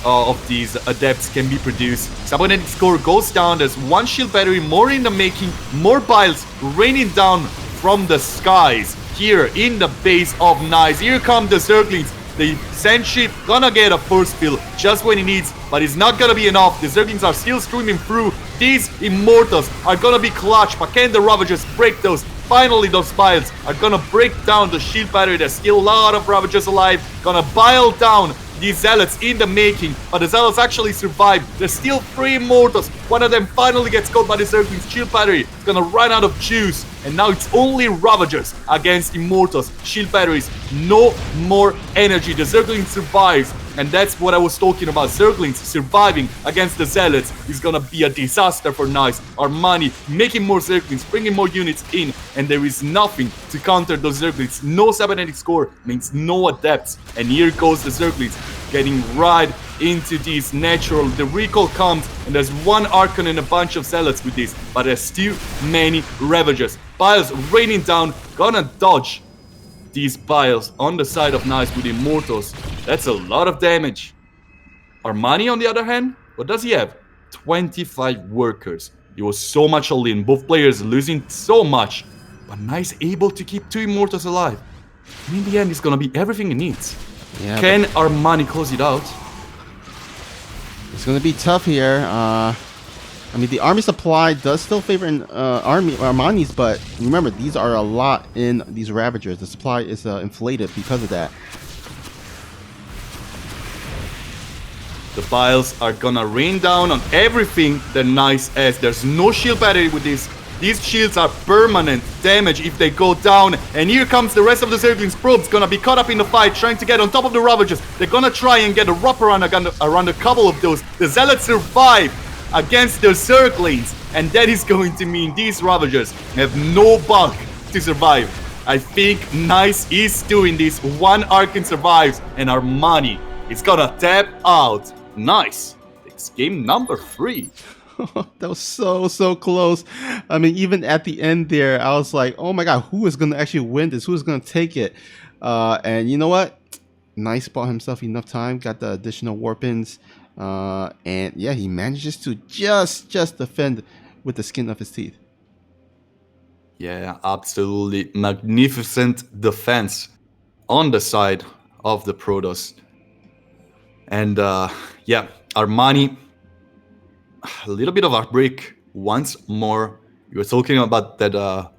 of these adepts can be produced. Cybernetics core goes down. There's 1 shield battery more in the making. More biles raining down from the skies here in the base of Nice. Here come the Zerglings. The Sand Ship gonna get a force fill just when it needs, but it's not gonna be enough. The Zerglings are still streaming through. These Immortals are gonna be clutch, but can the Ravagers break those? Finally, those Biles are gonna break down the shield battery. There's still a lot of Ravagers alive. Gonna bile down these Zealots in the making, but the Zealots actually survive. There's still 3 Immortals. One of them finally gets caught by the Zerglings shield battery. It's gonna run out of juice, and now it's only Ravagers against Immortals. Shield batteries, no more energy. The Zergling survives, and that's what I was talking about. Zerglings surviving against the Zealots is gonna be a disaster for Nice. Armani making more Zerglings, bringing more units in, and there is nothing to counter those Zerglings. No cybernetic score means no adepts, and here goes the Zerglings getting right into these natural. The recall comes, and there's 1 Archon and a bunch of Zealots with this, but there's too many Ravagers. Biles raining down, gonna dodge these Biles on the side of Nice with Immortals. That's a lot of damage. Armani, on the other hand, what does he have? 25 workers. He was so much all-in, both players losing so much, but Nice able to keep 2 Immortals alive. And in the end, it's gonna be everything he needs. Yeah, can Armani close it out? It's gonna be tough here. I mean, the army supply does still favor Armani's, but remember, these are a lot in these Ravagers. The supply is inflated because of that. The Biles are gonna rain down on everything that Nice has. There's no shield battery with this. These shields are permanent damage if they go down. And here comes the rest of the Zerglings. Probes gonna be caught up in the fight, trying to get on top of the Ravagers. They're gonna try and get a wraparound around a couple of those. The Zealots survive against the Zerglings, and that is going to mean these Ravagers have no bulk to survive. I think Nice is doing this. 1 Archon survives, and Armani is gonna tap out. Nice. It's game number 3. That was so close. I mean, even at the end there, I was like, oh my god, who is going to actually win this? Who is going to take it? And you know what? Nice bought himself enough time, got the additional warpins, and yeah, he manages to just defend with the skin of his teeth. Yeah, absolutely magnificent defense on the side of the Protoss. And yeah, Armani, a little bit of heartbreak once more. You were talking about that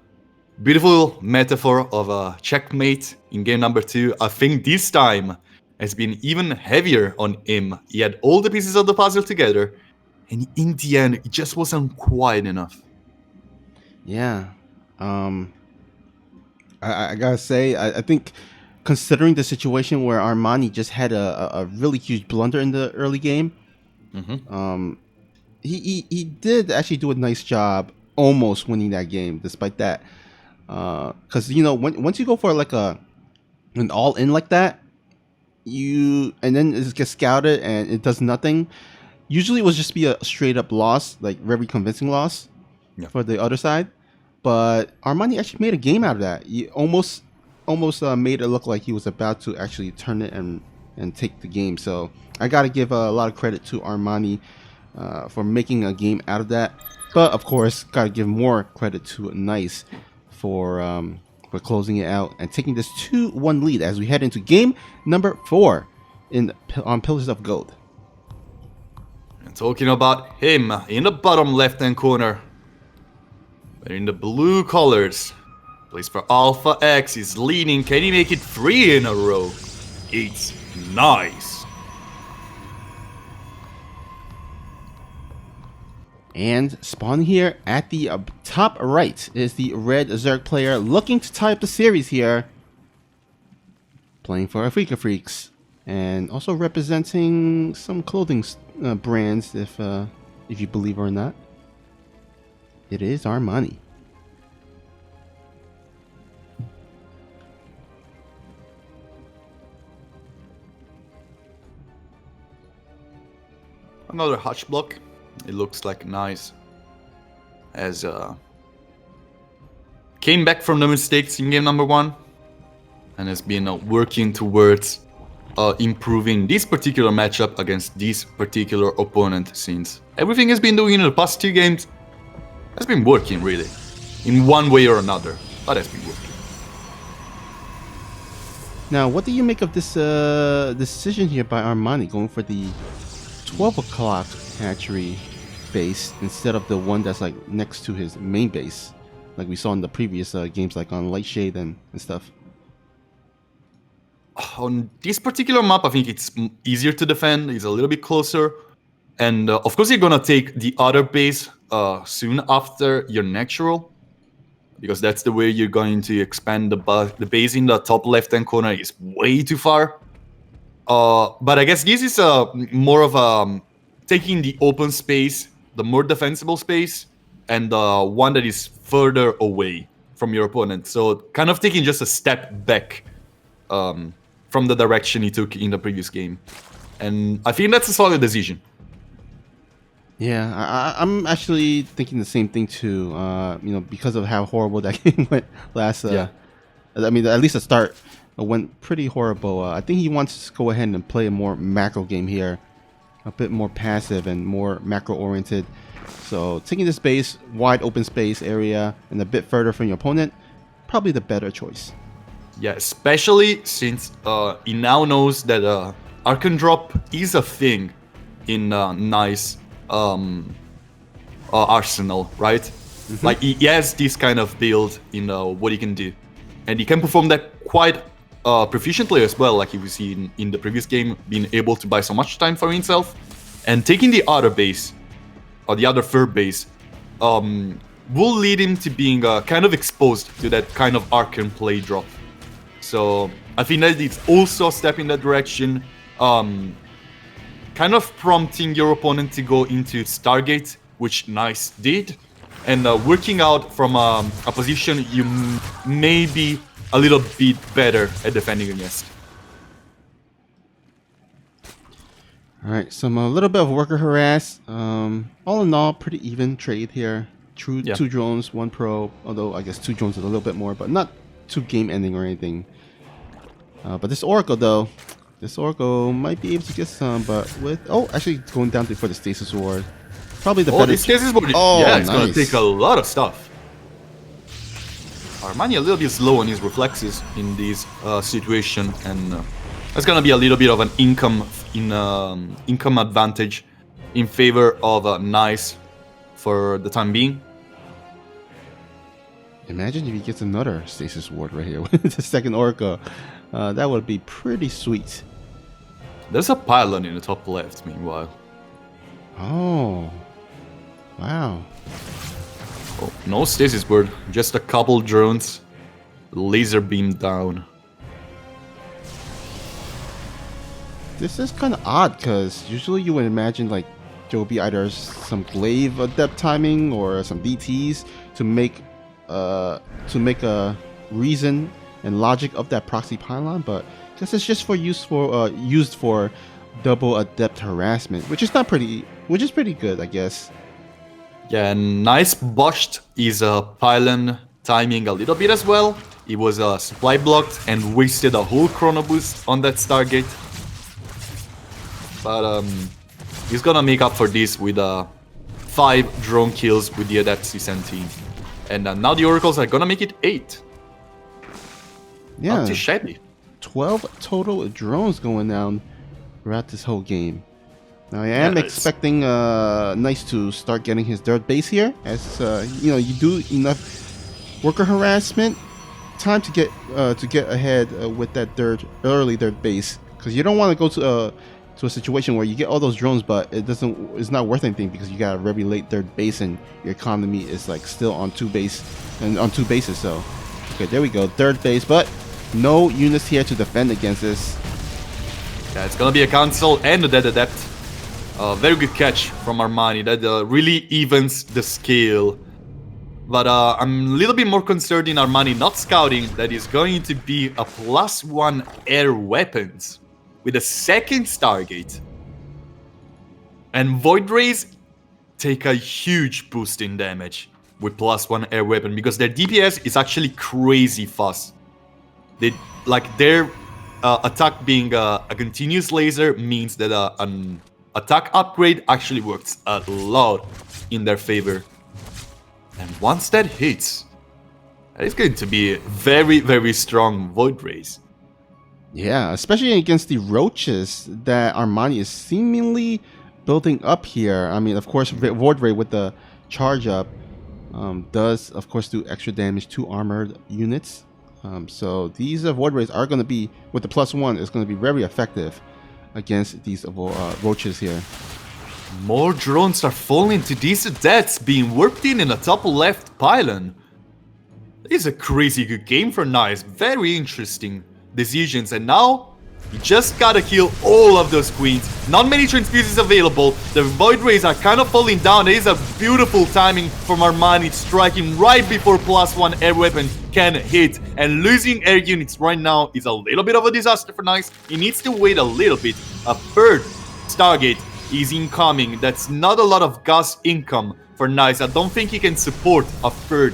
beautiful metaphor of a checkmate in game number 2. I think this time has been even heavier on him. He had all the pieces of the puzzle together, and in the end, it just wasn't quite enough. Yeah. I gotta say, I think considering the situation where Armani just had a really huge blunder in the early game, he did actually do a nice job almost winning that game despite that. Because you know, once you go for like an all-in like that, and then it gets scouted and it does nothing, usually it will just be a straight up loss, like very convincing loss for the other side. But Armani actually made a game out of that. He almost made it look like he was about to actually turn it and take the game. So I got to give a lot of credit to Armani for making a game out of that. But of course, got to give more credit to Nice for closing it out and taking this 2-1 lead as we head into game number 4 on Pillars of Gold. And talking about him in the bottom left-hand corner, wearing the blue colors, plays for Alpha X, is leading. Can he make it 3 in a row? It's Nice. And spawning here at the top right is the red Zerg player looking to tie up the series here. Playing for Afrika Freaks. And also representing some clothing brands, if you believe or not. It is Armani. Another hatch block. It looks like nice. As came back from the mistakes in game number 1 and has been working towards improving this particular matchup against this particular opponent, since everything has been doing in the past 2 games has been working really, in one way or another, but has been working. Now, what do you make of this decision here by Armani going for the 12 o'clock hatchery base instead of the one that's like next to his main base, like we saw in the previous games, like on Lightshade and stuff? On this particular map, I think it's easier to defend. It's a little bit closer, and of course you're gonna take the other base soon after your natural, because that's the way you're going to expand the base in the top left-hand corner is way too far. But I guess this is more of taking the open space, the more defensible space, and one that is further away from your opponent. So kind of taking just a step back from the direction he took in the previous game. And I think that's a solid decision. Yeah, I'm actually thinking the same thing too. Because of how horrible that game went last. I mean, at least the start went pretty horrible. I think he wants to go ahead and play a more macro game here, a bit more passive and more macro oriented. So taking this space, wide open space area, and a bit further from your opponent, probably the better choice. Yeah, especially since he now knows that Archon Drop is a thing in nice arsenal, right? Mm-hmm. Like he has this kind of build in what he can do, and he can perform that quite proficiently as well, like you see in the previous game, being able to buy so much time for himself. And taking the other base, or the other third base, will lead him to being kind of exposed to that kind of Archon play drop. So I think that it's also a step in that direction, kind of prompting your opponent to go into Stargate, which Nice did, and working out from a position you may be a little bit better at defending against. All right, some a little bit of worker harass. All in all, pretty even trade here. Two drones, 1 probe. Although I guess 2 drones is a little bit more, but not 2 game ending or anything. But this Oracle though, might be able to get some. But with actually going down for the Stasis Ward, probably the better. This Stasis Ward, it's gonna take a lot of stuff. Armani a little bit slow on his reflexes in this situation, and that's gonna be a little bit of an income advantage in favor of Nice for the time being. Imagine if he gets another Stasis Ward right here with the second Orca. That would be pretty sweet. There's a pylon in the top left, meanwhile. Oh, wow. Oh, no Stasis Ward, just a couple drones. Laser beam down. This is kind of odd, because usually you would imagine like there will be either some glaive adept timing or some DTs to make a reason and logic of that proxy pylon, but I guess it's just used for double adept harassment, which is pretty good, I guess. Yeah, and Nice botched his pylon timing a little bit as well. He was supply blocked and wasted a whole chrono boost on that Stargate. But he's gonna make up for this with 5 drone kills with the Adept C-17. And now the Oracles are gonna make it 8. Yeah. Not too shabby. 12 total drones going down throughout this whole game. Now I am expecting Nice to start getting his third base here, as you do enough worker harassment time to get ahead with that early third base, because you don't want to go to a situation where you get all those drones, but it's not worth anything because you got a very late third base and your economy is like still on two bases. So okay, there we go, third base, but no units here to defend against this. Yeah, it's gonna be a council and a dead adept. Very good catch from Armani. That really evens the scale. But I'm a little bit more concerned in Armani not scouting that is going to be a +1 air weapons with a second Stargate. And Void Rays take a huge boost in damage with +1 air weapon because their DPS is actually crazy fast. Their attack being a continuous laser means that an attack upgrade actually works a lot in their favor. And once that hits, that is going to be very, very strong Void Rays. Yeah, especially against the roaches that Armani is seemingly building up here. I mean, of course, Void Ray with the charge up does, of course, do extra damage to armored units. So these Void Rays are going to be, with the +1, is going to be very effective against these roaches here. More drones are falling to these deaths being warped in the top left pylon. This is a crazy good game for Nice. Very interesting decisions. And now, you just gotta kill all of those queens. Not many transfuses available. The Void Rays are kind of falling down. There is a beautiful timing from Armani striking right before +1 air weapon can hit. And losing air units right now is a little bit of a disaster for Nice. He needs to wait a little bit. A third Stargate is incoming. That's not a lot of gas income for Nice. I don't think he can support a third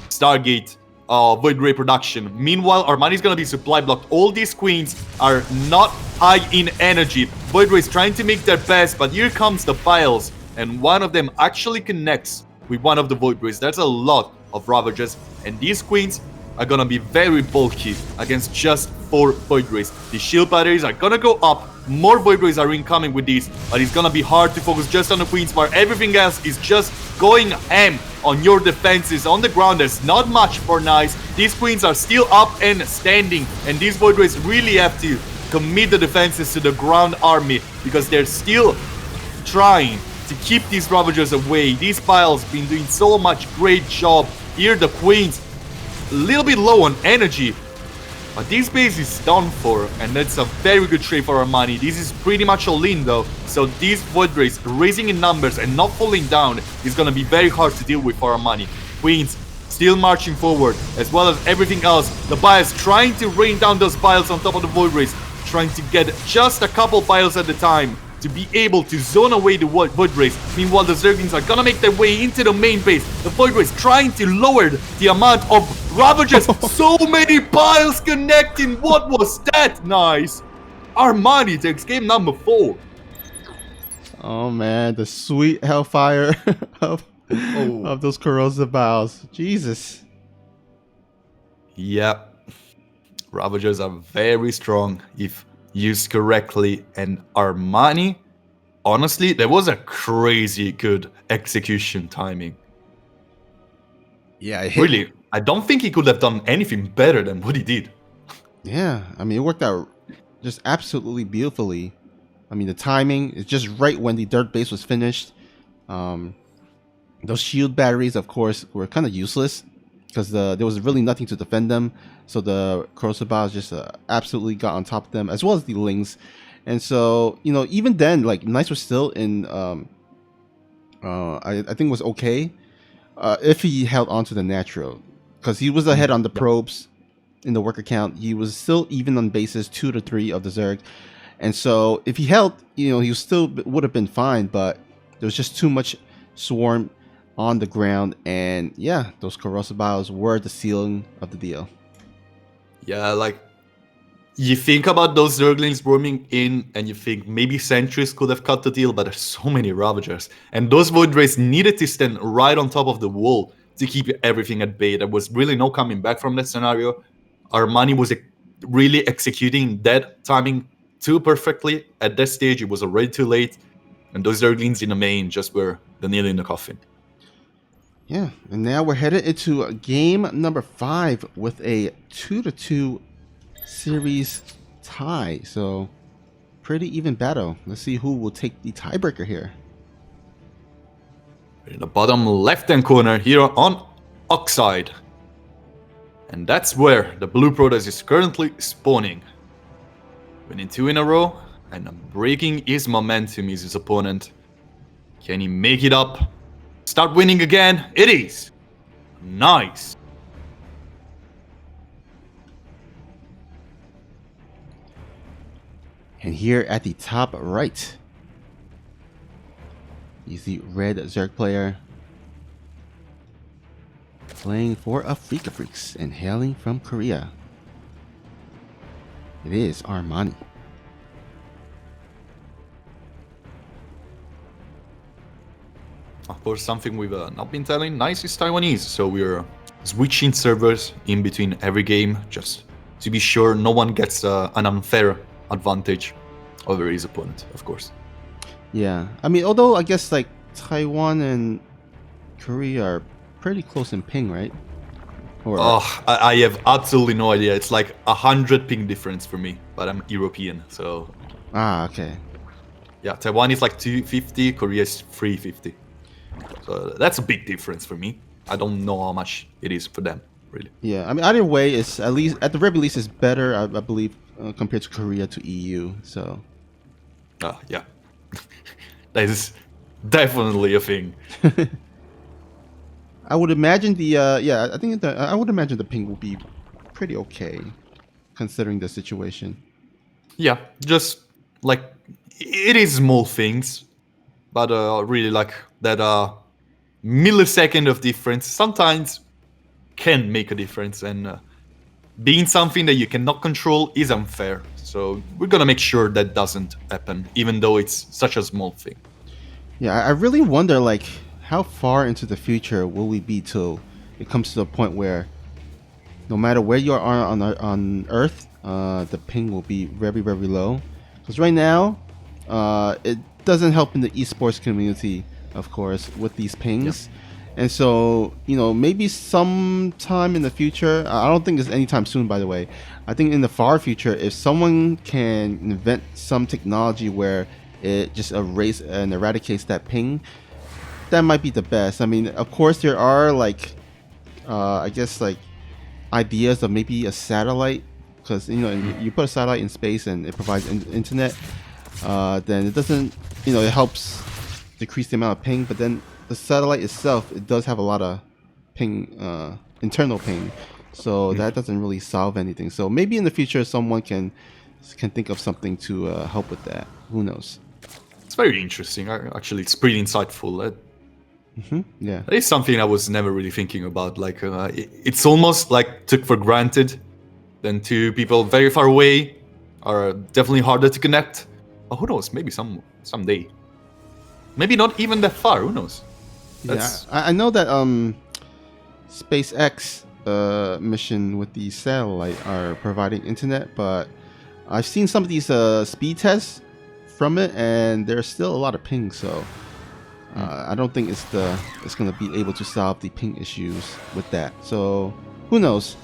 Stargate Void Ray production. Meanwhile, Armani's gonna be supply blocked. All these queens are not high in energy. Void Ray's trying to make their best, but here comes the piles, and one of them actually connects with one of the Void Rays. That's a lot of Ravagers, and these queens are gonna be very bulky against just 4 Void Rays. The shield batteries are gonna go up. More Void Rays are incoming with these, but it's gonna be hard to focus just on the queens bar. Everything else is just going ham on your defenses. On the ground, there's not much for Nice. These queens are still up and standing, and these Void Rays really have to commit the defenses to the ground army because they're still trying to keep these Ravagers away. These piles been doing so much great job. Here the queens a little bit low on energy, but this base is done for, and that's a very good trade for Armani. This is pretty much all in though, so these Void Rays raising in numbers and not falling down is gonna be very hard to deal with for Armani. Queens still marching forward, as well as everything else. The Bias trying to rain down those piles on top of the Void Rays, trying to get just a couple piles at a time to be able to zone away the Void Rays. Meanwhile, the Zerglings are gonna make their way into the main base. The Void Rays trying to lower the amount of Ravagers. So many piles connecting. What was that? Nice. Armani takes game number 4. Oh man, the sweet hellfire of those corrosive bows. Jesus. Yeah. Ravagers are very strong if used correctly, and Armani, honestly, there was a crazy good execution timing. Yeah, really, I don't think he could have done anything better than what he did. Yeah, I mean, it worked out just absolutely beautifully. I mean, the timing is just right when the dirt base was finished. Those shield batteries, of course, were kind of useless because there was really nothing to defend them. So the corrosive bows just absolutely got on top of them, as well as the lings. And so, you know, even then, like, Nice was still in, I think was okay if he held on to the natural. Because he was ahead on the probes in the worker count. He was still even on bases 2 to 3 of the Zerg. And so if he held, you know, he still would have been fine, but there was just too much swarm on the ground. And yeah, those corrosive bows were the ceiling of the deal. Yeah, like, you think about those Zerglings roaming in, and you think maybe Sentries could have cut the deal, but there's so many Ravagers. And those Void Rays needed to stand right on top of the wall to keep everything at bay. There was really no coming back from that scenario. Armani was really executing that timing too perfectly. At that stage, it was already too late. And those Zerglings in the main just were the nail in the coffin. Yeah, and now we're headed into game number 5 with a 2-2 series tie. So pretty even battle. Let's see who will take the tiebreaker here. In the bottom left-hand corner here on Oxide. And that's where the blue Protoss is currently spawning. Winning 2 in a row and breaking his momentum is his opponent. Can he make it up? Start winning again? It is! Nice! And here at the top right, he's the red Zerg player playing for Afrika Freaks and hailing from Korea. It is ARMANI. Of course, something we've not been telling, Nice is Taiwanese, so we're switching servers in between every game just to be sure no one gets an unfair advantage over his opponent, of course. Yeah, I mean, although I guess like Taiwan and Korea are pretty close in ping, right? Or I have absolutely no idea. It's like 100 ping difference for me, but I'm European, so... okay. Yeah, Taiwan is like 250, Korea is 350. So that's a big difference for me. I don't know how much it is for them, really. Yeah, I mean, either way, it's at least, at the very least, it's better, I believe, compared to Korea to EU, so... yeah. That is definitely a thing. I would imagine the I think I would imagine the ping will be pretty okay, considering the situation. Yeah, just like it is small things, but really like that millisecond of difference sometimes can make a difference, and being something that you cannot control is unfair. So we're gonna make sure that doesn't happen, even though it's such a small thing. Yeah, I really wonder, like, how far into the future will we be till it comes to the point where no matter where you are on Earth, the ping will be very, very low. Because right now, it doesn't help in the esports community, of course, with these pings. Yep. And so, you know, maybe sometime in the future, I don't think it's anytime soon, by the way. I think in the far future, if someone can invent some technology where it just erases and eradicates that ping, that might be the best. I mean, of course, there are like, I guess like ideas of maybe a satellite, because you know, you put a satellite in space and it provides internet. Then it doesn't, you know, it helps decrease the amount of ping. But then the satellite itself, it does have a lot of ping, internal ping, so that doesn't really solve anything. So maybe in the future, someone can think of something to help with that. Who knows? It's very interesting. Actually, it's pretty insightful. Yeah, it's something I was never really thinking about. Like, it's almost like took for granted. Then two people very far away are definitely harder to connect. But who knows? Maybe someday. Maybe not even that far. Who knows? Yeah, I know that SpaceX mission with the satellite are providing internet, but I've seen some of these speed tests from it, and there's still a lot of ping. So I don't think it's going to be able to solve the ping issues with that. So who knows?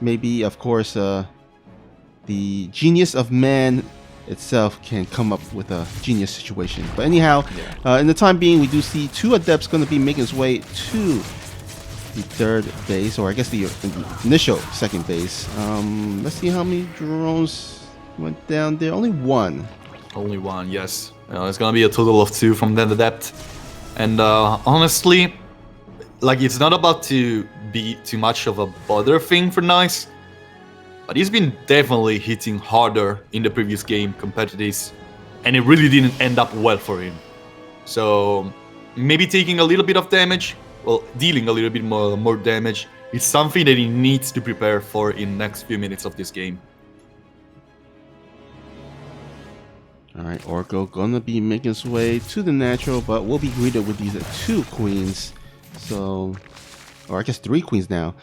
Maybe, of course, the genius of man itself can come up with a genius situation. But anyhow, in the time being, we do see two adepts going to be making its way to the third base, or I guess the initial second base. Let's see how many drones went down there. Only one. Only one, yes. It's gonna be a total of 2 from that adept. And honestly, like, it's not about to be too much of a bother thing for Nice, but he's been definitely hitting harder in the previous game compared to this, and it really didn't end up well for him. So maybe taking a little bit of damage, well, dealing a little bit more damage, is something that he needs to prepare for in the next few minutes of this game. Alright, Orko gonna be making his way to the natural, but we'll be greeted with these 2 queens. So, or I guess 3 queens now.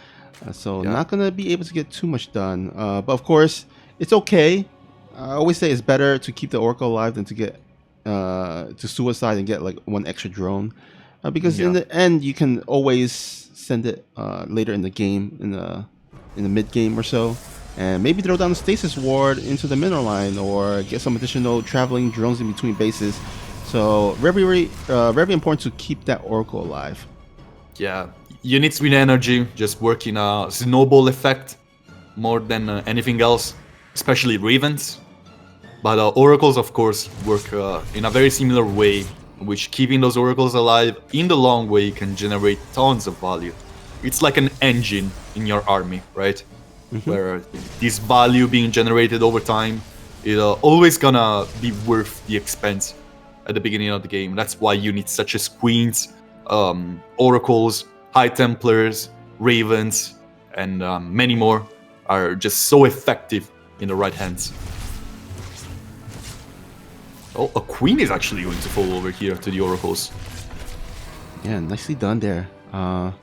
Not gonna be able to get too much done. But of course, it's okay. I always say it's better to keep the Orko alive than to get to suicide and get like 1 extra drone. Because in the end, you can always send it later in the game, in the mid game or so. and maybe throw down the stasis ward into the mineral line or get some additional traveling drones in between bases. So very important to keep that Oracle alive. Yeah, units with energy just work in a snowball effect more than anything else, especially Ravens. But Oracles, of course, work in a very similar way, which keeping those Oracles alive in the long way can generate tons of value. It's like an engine in your army, right? Where this value being generated over time is always gonna be worth the expense at the beginning of the game. That's why units such as Queens, Oracles, High Templars, Ravens, and many more are just so effective in the right hands. Oh, a Queen is actually going to fall over here to the Oracles. Yeah, nicely done there. But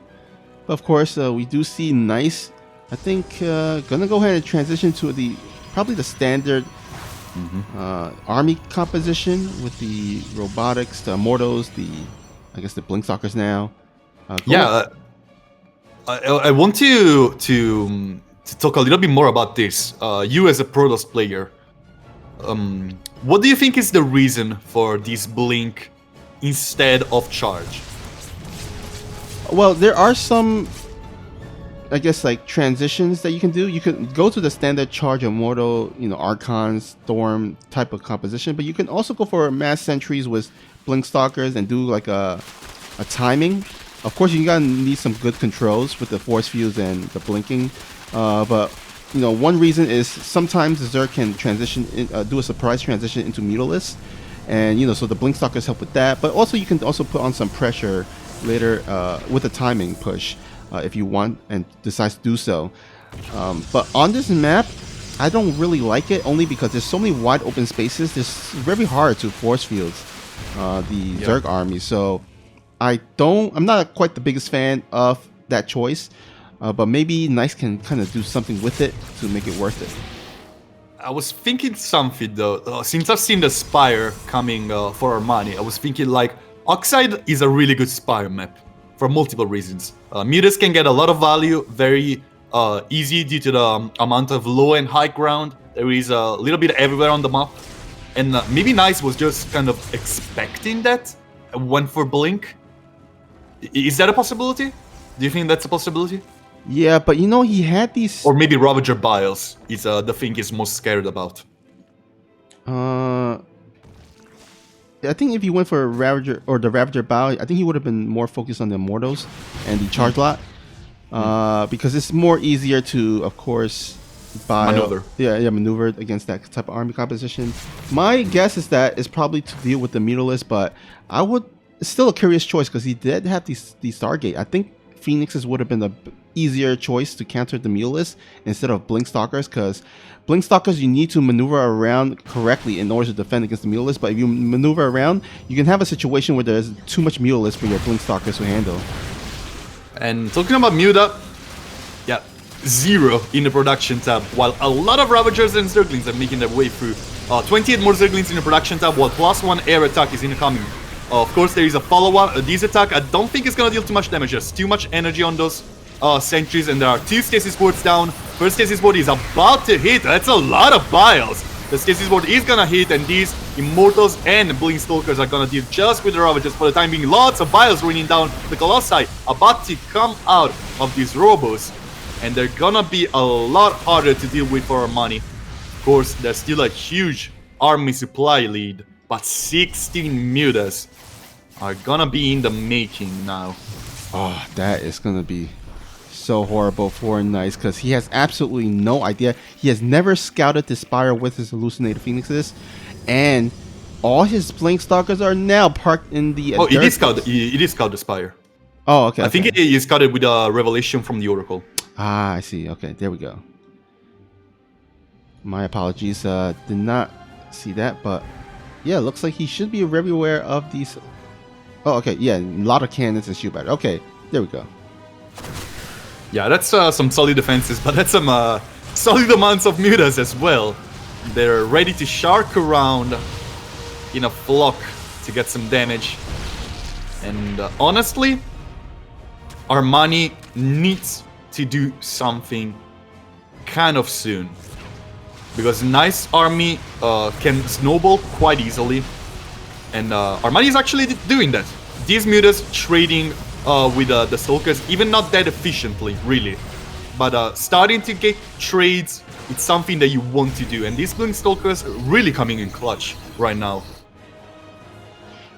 of course, we do see Nice. I think gonna go ahead and transition to probably the standard army composition with the robotics, the Immortals, I guess the Blinkstalkers now. I want to talk a little bit more about this. You as a Protoss player, what do you think is the reason for this blink instead of charge? Well, there are some, I guess, like transitions that you can do. You can go to the standard charge Immortal, Archon, Storm type of composition, but you can also go for mass sentries with Blinkstalkers and do like a timing. Of course, you gotta need some good controls with the force fuse and the blinking, but one reason is sometimes the Zerg can transition, do a surprise transition into Mutalisk, and so the Blinkstalkers help with that. But also you can also put on some pressure later with a timing push if you want and decide to do so. But on this map, I don't really like it only because there's so many wide open spaces. It's very hard to force fields the Zerg army. So I'm not quite the biggest fan of that choice. But maybe Nice can kind of do something with it to make it worth it. I was thinking something though. Since I've seen the Spire coming for Armani, I was thinking like Oxide is a really good Spire map for multiple reasons. Mutas can get a lot of value very easy due to the amount of low and high ground. There is a little bit everywhere on the map. And maybe Nice was just kind of expecting that and went for Blink. Is that a possibility? Do you think that's a possibility? Yeah, but he had these... Or maybe Ravager Biles is the thing he's most scared about. I think if he went for Ravager or the Ravager Bile, I think he would have been more focused on the Immortals and the Charge Lot. Because it's more easier to, of course, maneuver. Maneuver against that type of army composition. My guess is that it's probably to deal with the Mutalisk, but it's still a curious choice because he did have the Stargate. I think Phoenixes would have been the easier choice to counter the Mutalisk instead of Blinkstalkers, because Blinkstalkers you need to maneuver around correctly in order to defend against the Mutalisk, but if you maneuver around, you can have a situation where there's too much Mutalisk for your Blinkstalkers to handle. And talking about Muta, 0 in the production tab, while a lot of Ravagers and Zerglings are making their way through. 28 more Zerglings in the production tab, while +1 air attack is incoming. Of course, there is a follow-up. This attack, I don't think it's gonna deal too much damage. There's too much energy on those sentries, and there are 2 stasis wards down. First stasis ward is about to hit. That's a lot of Biles. The stasis ward is gonna hit, and these Immortals and Blinkstalkers are gonna deal just with the Ravagers for the time being. Lots of Biles raining down. The Colossi about to come out of these Robos, and they're gonna be a lot harder to deal with for Armani. Of course, there's still a huge army supply lead, but 16 Mutas are gonna be in the making now. Oh, that is gonna be so horrible for Nice because he has absolutely no idea. He has never scouted the Spire with his hallucinated Phoenixes, and all his Blinkstalkers are now parked in the... Oh, it is scouted the Spire. Oh, okay. I think it is scouted with a revelation from the Oracle. Ah, I see. Okay, there we go. My apologies. Did not see that, but yeah, looks like he should be very aware of these... Oh, okay. Yeah, a lot of cannons and shoot batter. Okay, there we go. Yeah, that's some solid defenses, but that's some solid amounts of Mutas as well. They're ready to shark around in a flock to get some damage. And honestly, Armani needs to do something kind of soon. Because nice army can snowball quite easily. And ARMANI is actually doing that. These mutas trading with the Stalkers, even not that efficiently, really. But starting to get trades, it's something that you want to do. And these Blink Stalkers are really coming in clutch right now.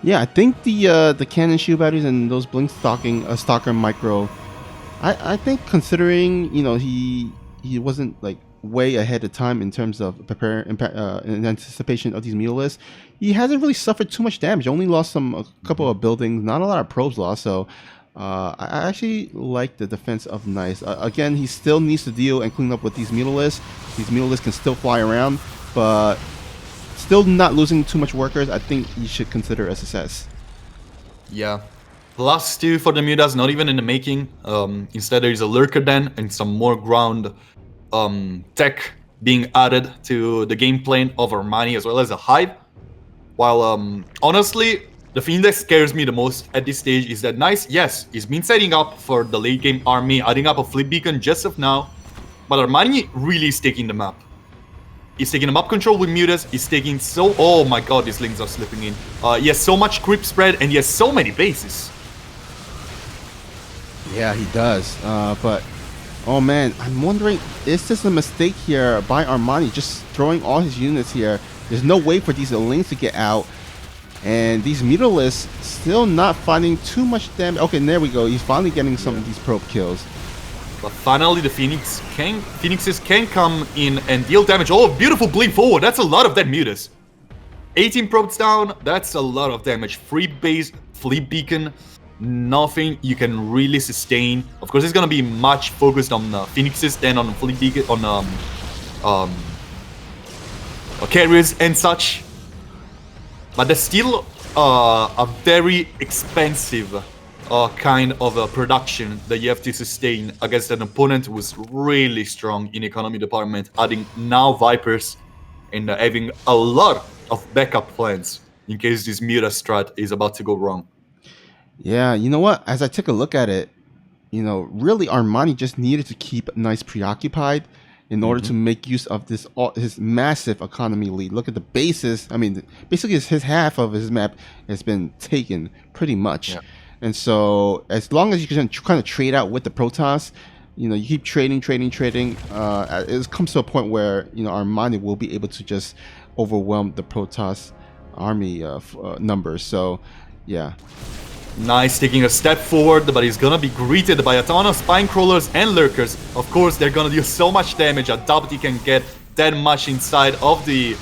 Yeah, I think the cannon shield batteries and those blink stalker micro, I think considering he wasn't like way ahead of time in terms of in anticipation of these mutalisks, he hasn't really suffered too much damage. Only lost a couple of buildings, not a lot of probes lost. So I actually like the defense of Nice. Again, he still needs to deal and clean up with these mutalisks. These mutalisks can still fly around, but still not losing too much workers. I think you should consider a success. Yeah. +2 for the mutas, not even in the making. Instead, there is a lurker den and some more ground tech being added to the game plane of ARMANI, as well as a hive. While honestly, the thing that scares me the most at this stage is that Nice, yes, he's been setting up for the late game army, adding up a flip beacon just of now, but ARMANI really is taking the map. He's taking the map control with mutas. He's taking oh my god, these links are slipping in. He has so much creep spread and he has so many bases. Yeah, he does. But oh man, I'm wondering, is this a mistake here by ARMANI just throwing all his units here? There's no way for these links to get out, and these mutalisks still not finding too much damage. Okay, there we go. He's finally getting some of these probe kills. But finally, the Phoenixes can come in and deal damage. Oh, beautiful blink forward. That's a lot of that mutas. 18 probes down. That's a lot of damage. Free base, fleet beacon. Nothing you can really sustain. Of course, it's gonna be much focused on Phoenixes than on fleet beacon, on carriers and such. But there's still a very expensive kind of a production that you have to sustain against an opponent who's really strong in economy department, adding now Vipers and having a lot of backup plans in case this Muta strat is about to go wrong. Yeah, you know what? As I took a look at it, really ARMANI just needed to keep Nice preoccupied in order to make use of his massive economy lead. Look at the bases. I mean, basically his half of his map has been taken pretty much. Yeah. And so as long as you can kind of trade out with the Protoss, you keep trading, it comes to a point where, ARMANI will be able to just overwhelm the Protoss army numbers. So, yeah. Nice taking a step forward, but he's gonna be greeted by a ton of spine crawlers and lurkers. Of course, they're gonna deal so much damage. I doubt he can get that much inside of the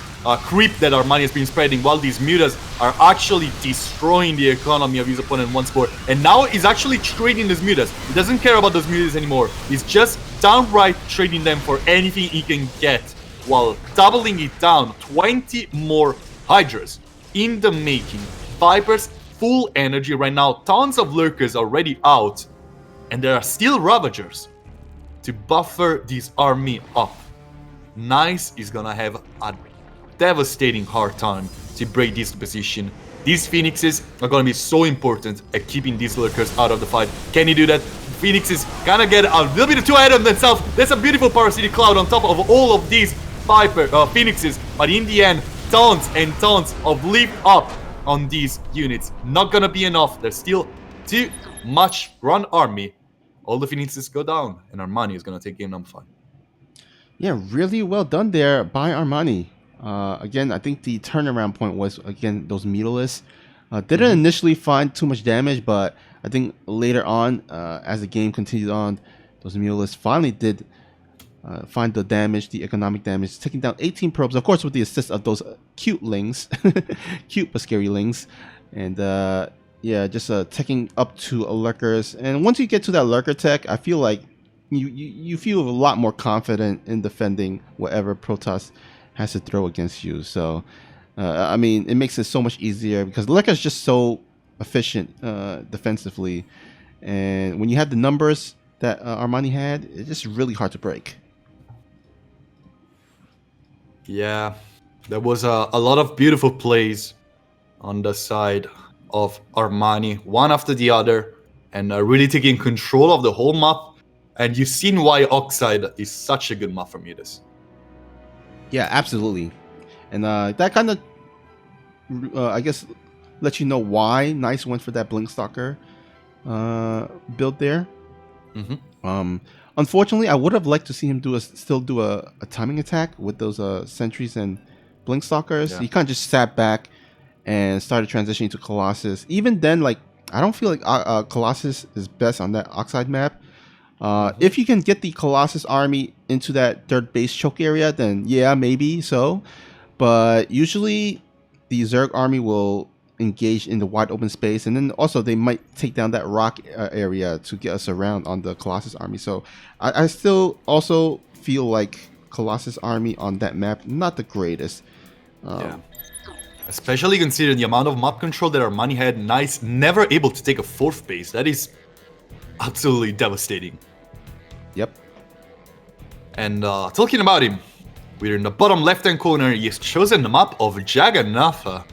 creep that ARMANI has been spreading, while these mutas are actually destroying the economy of his opponent once more. And now he's actually trading these mutas. He doesn't care about those mutas anymore. He's just downright trading them for anything he can get, while doubling it down. 20 more Hydras in the making. Vipers, full energy right now. Tons of lurkers already out. And there are still Ravagers to buffer this army up. Nice is gonna have a devastating hard time to break this position. These Phoenixes are gonna be so important at keeping these lurkers out of the fight. Can he do that? Phoenixes gonna get a little bit too ahead of themselves. There's a beautiful parasitic cloud on top of all of these Phoenixes, but in the end, tons and tons of leap up on these units. Not gonna be enough. There's still too much run army. All the Phoenixes go down, and ARMANI is gonna take game number 5. Yeah, really well done there by ARMANI. Again, I think the turnaround point was, again, those mutalisks. Didn't initially find too much damage, but I think later on, as the game continued on, those mutalisks finally did find the damage, the economic damage, taking down 18 probes, of course, with the assist of those cute lings, cute but scary lings, and yeah, just taking up to lurkers. And once you get to that lurker tech, I feel like you feel a lot more confident in defending whatever Protoss has to throw against you. So, I mean, it makes it so much easier because lurker is just so efficient defensively, and when you have the numbers that ARMANI had, it's just really hard to break. Yeah, there was a lot of beautiful plays on the side of ARMANI, one after the other, and really taking control of the whole map. And you've seen why Oxide is such a good map for Mutas. Yeah, absolutely. And that kind of, I guess, lets you know why Nice went for that Blinkstalker build there. Unfortunately, I would have liked to see him still do a timing attack with those sentries and Blinkstalkers. He kind of just sat back and started transitioning to Colossus. Even then, like, I don't feel like Colossus is best on that Oxide map. If you can get the Colossus army into that third base choke area, then yeah, maybe so. But usually the Zerg army will engage in the wide open space, and then also they might take down that rock area to get us around on the Colossus army. So I still also feel like Colossus army on that map, not the greatest. Yeah. Especially considering the amount of map control that Armani had. Nice, never able to take a fourth base. That is absolutely devastating. Yep. And talking about him, we're in the bottom left-hand corner. He's chosen the map of Jagannatha.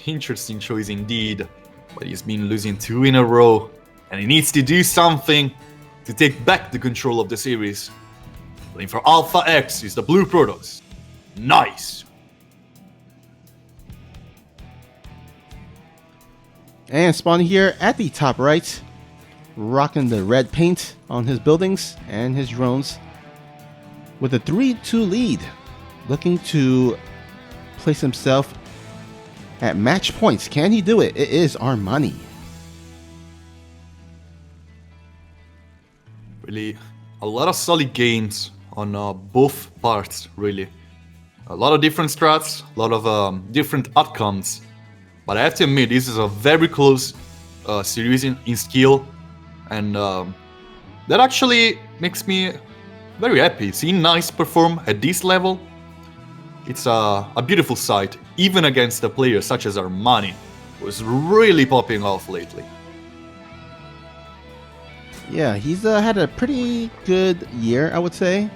Interesting choice indeed. But he's been losing 2 in a row. And he needs to do something to take back the control of the series. Playing for Alpha X is the blue Protoss. Nice. And spawning here at the top right, rocking the red paint on his buildings and his drones with a 3-2 lead, looking to place himself at match points. Can he do it? It is Armani. Really, a lot of solid games on both parts, really. A lot of different strats, a lot of different outcomes. But I have to admit, this is a very close series in skill. And that actually makes me very happy. Seeing Nice perform at this level, it's a beautiful sight, even against a player such as Armani, who's really popping off lately. Yeah, he's had a pretty good year, I would say.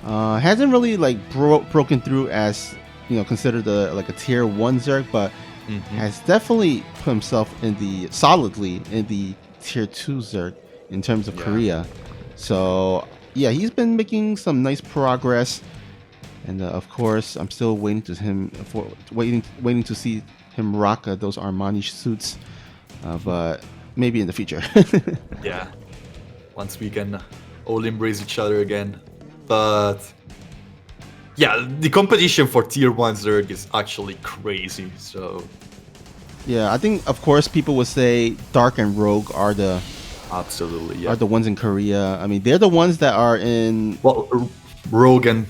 Hasn't really like broken through as, you know, considered like a tier 1 Zerg, but has definitely put himself solidly in the tier 2 Zerg in terms of Korea. So yeah, he's been making some nice progress, and of course, I'm still waiting to see him rock those Armani suits, but maybe in the future. Yeah, once we can all embrace each other again. But yeah, the competition for tier 1 Zerg is actually crazy. So yeah, I think of course people would say Dark and Rogue are the ones in Korea. I mean, they're the ones that are in. Well, Rogue and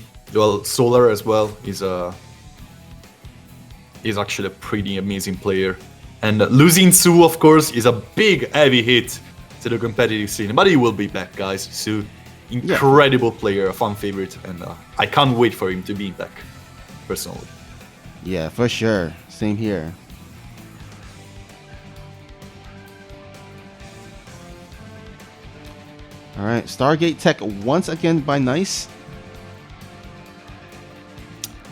Solar as well is actually a pretty amazing player. And losing Su, of course, is a big heavy hit to the competitive scene. But he will be back, guys. Su, incredible player, a fan favorite, and I can't wait for him to be back, personally. Yeah, for sure. Same here. All right, Stargate Tech once again by Nice.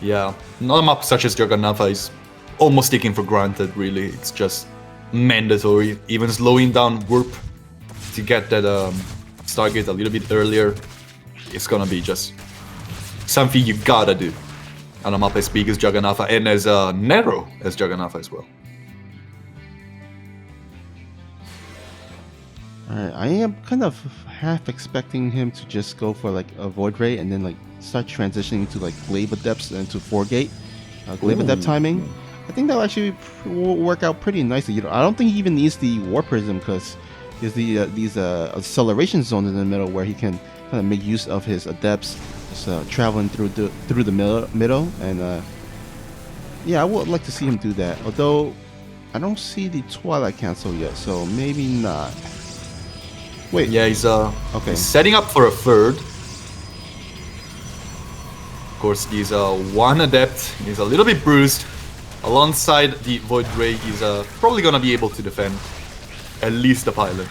Yeah, not a map such as Jagannatha is almost taken for granted, really. It's just mandatory. Even slowing down Warp to get that Stargate a little bit earlier, it's gonna be just something you gotta do on a map as big as Jagannatha and as narrow as Jagannatha as well. Alright, I am kind of half expecting him to just go for like a Void Ray and then like start transitioning to like Glaive Adepts and to 4-gate Glaive Adept timing. I think that'll actually work out pretty nicely. You know, I don't think he even needs the War Prism because there's these acceleration zones in the middle where he can kind of make use of his Adepts just traveling through the middle. And yeah, I would like to see him do that. Although I don't see the Twilight Cancel yet, so maybe not. Wait. Yeah, he's okay. He's setting up for a third. Of course, he's one Adept. He's a little bit bruised. Alongside the Void Ray, he's probably gonna be able to defend at least the pilot.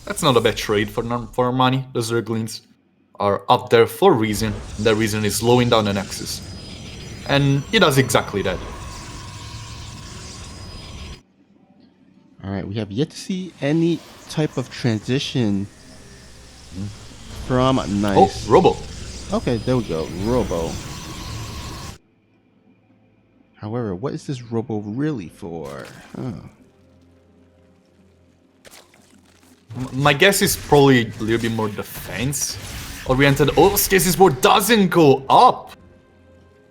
That's not a bad trade for Armani. The Zerglings are up there for a reason. And that reason is slowing down the Nexus. And he does exactly that. All right, we have yet to see any type of transition from Nice. Oh, Robo. Okay, there we go. Robo. However, what is this Robo really for? My guess is probably a little bit more defense oriented. Oh, Stasis Ward doesn't go up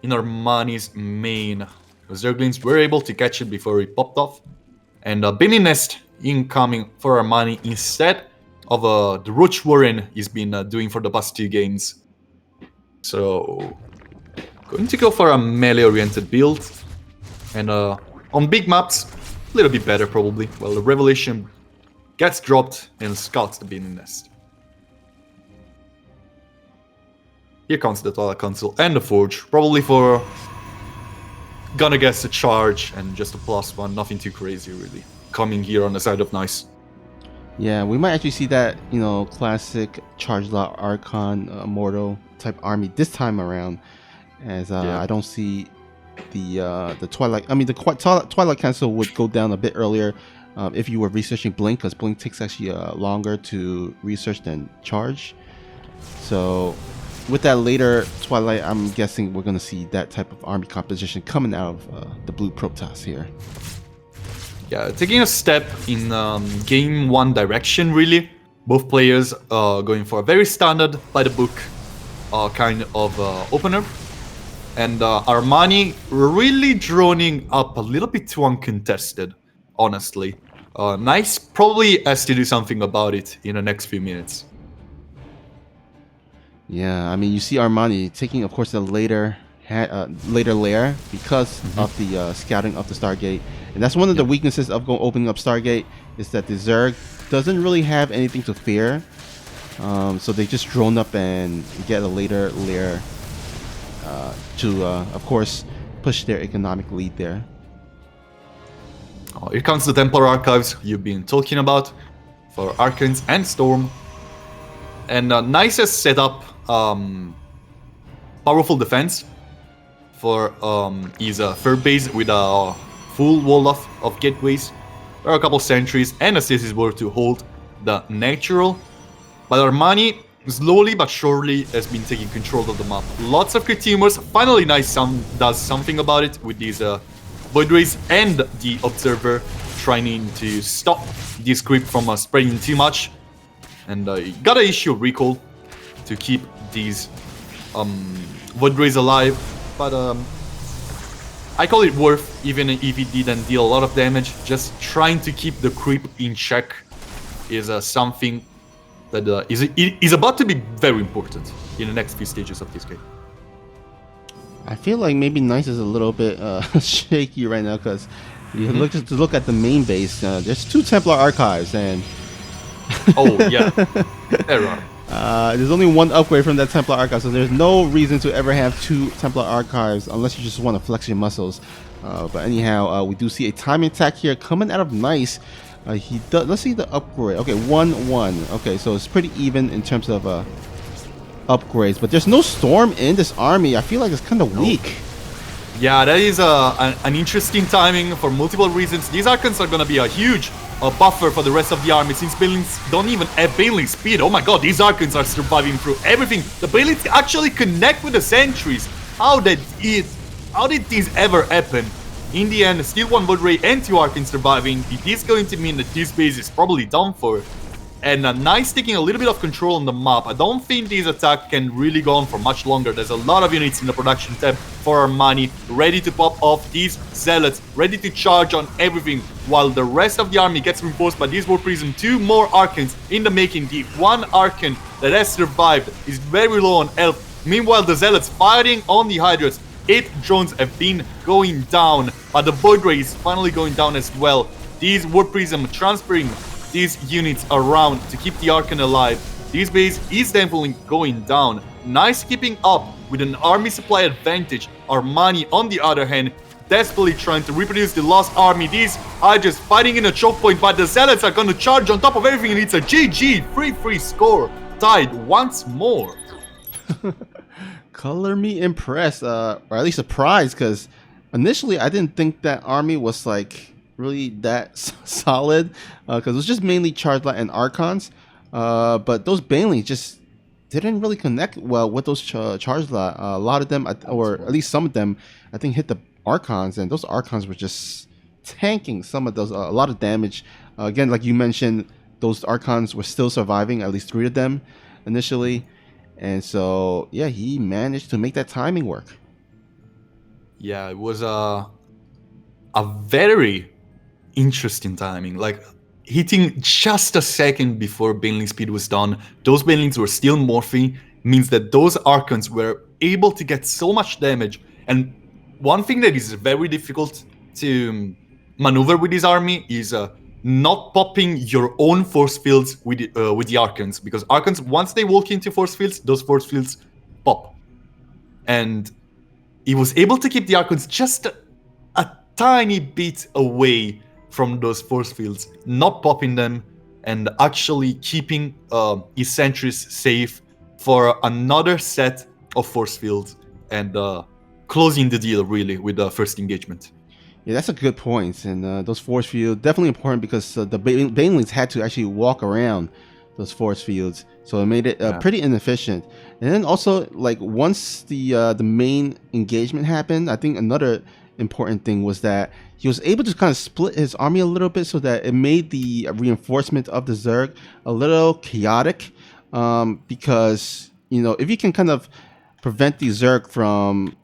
in Armani's main. The Zerglings were able to catch it before it popped off. And Beaming Nest incoming for Armani instead of the Roach Warren he's been doing for the past 2 games. So, going to go for a melee-oriented build. And on big maps, a little bit better probably. Well, the Revelation gets dropped and scouts the Beaming Nest. Here comes the Twilight Council and the Forge, probably for gonna guess a charge and just a +1, nothing too crazy really. Coming here on the side of Nice. Yeah, we might actually see that, classic charge lot Archon Immortal type army this time around, as I don't see the Twilight. I mean, the Twilight Council would go down a bit earlier if you were researching Blink, because Blink takes actually longer to research than charge. So with that later Twilight, I'm guessing we're going to see that type of army composition coming out of the blue Protoss here. Yeah, taking a step in game 1 direction really. Both players going for a very standard, by the book kind of opener. And Armani really droning up a little bit too uncontested, honestly. Nice probably has to do something about it in the next few minutes. Yeah, I mean, you see Armani taking, of course, the later layer because of the scouting of the Stargate. And that's one of the weaknesses of opening up Stargate, is that the Zerg doesn't really have anything to fear. So they just drone up and get a later layer to, of course, push their economic lead there. Here comes the Templar Archives you've been talking about for Archons and Storm. And Nice has set up powerful defense for his third base with a full wall of gateways. There are a couple sentries and a stasis ward to hold the natural. But Armani, slowly but surely, has been taking control of the map. Lots of crit teamers. Finally, Nice does something about it with these Void Rays and the Observer trying to stop this creep from spreading too much. And gotta issue a recall to keep these Void Rays alive. But I call it worth, even if it didn't deal a lot of damage. Just trying to keep the creep in check is something that is about to be very important in the next few stages of this game. I feel like maybe Nice is a little bit shaky right now, because you look at the main base. There's 2 Templar Archives, and oh yeah, there are. there's only 1 upgrade from that Templar Archive, so there's no reason to ever have 2 Templar Archives unless you just want to flex your muscles. But anyhow, we do see a timing attack here coming out of Nice. He does. Let's see the upgrade. Okay, 1-1. Okay, so it's pretty even in terms of upgrades. But there's no Storm in this army. I feel like it's kind of weak. Yeah, that is an interesting timing for multiple reasons. These Archons are going to be a huge buffer for the rest of the army, since Banelings don't even have Baneling speed. Oh my god, these Archons are surviving through everything. The Banelings actually connect with the sentries. How did this ever happen? In the end, still 1 Void Ray and 2 Archons surviving. It is going to mean that this base is probably done for. And Nice taking a little bit of control on the map. I don't think this attack can really go on for much longer. There's a lot of units in the production tab for Armani, ready to pop off these Zealots, ready to charge on everything, while the rest of the army gets reinforced by this War Prism. 2 more Archons in the making. The 1 Archon that has survived is very low on health. Meanwhile, the Zealots fighting on the Hydras. 8 drones have been going down, but the Void Ray is finally going down as well. These War Prism transferring these units around to keep the Archon alive. This base is definitely going down. Nice keeping up with an army supply advantage. Armani, on the other hand, desperately trying to reproduce the lost army. These are just fighting in a choke point, but the Zealots are gonna charge on top of everything, and it's a GG 3-3 score. Tied once more. Color me impressed, or at least surprised, because initially I didn't think that army was like really that solid because it was just mainly charge light and archons. But those banelings just didn't really connect well with those charge light. A lot of them, or at least some of them, I think hit the archons, and those archons were just tanking some of those, a lot of damage. Again, like you mentioned, those archons were still surviving, at least 3 of them initially. And so, yeah, he managed to make that timing work. Yeah, it was a very interesting timing. Like, hitting just a second before Baneling speed was done, those Banelings were still morphing, means that those Archons were able to get so much damage. And one thing that is very difficult to maneuver with this army is not popping your own force fields with the Archons, because Archons, once they walk into force fields, those force fields pop. And he was able to keep the Archons just a tiny bit away from those force fields, not popping them, and actually keeping his sentries safe for another set of force fields, and closing the deal really with the first engagement. Yeah, that's a good point. And those force fields definitely important because the Banelings had to actually walk around those force fields, so it made it pretty inefficient. And then also, like, once the main engagement happened, I think another important thing was that he was able to kind of split his army a little bit, so that it made the reinforcement of the Zerg a little chaotic. Because, you know, if you can kind of prevent the Zerg from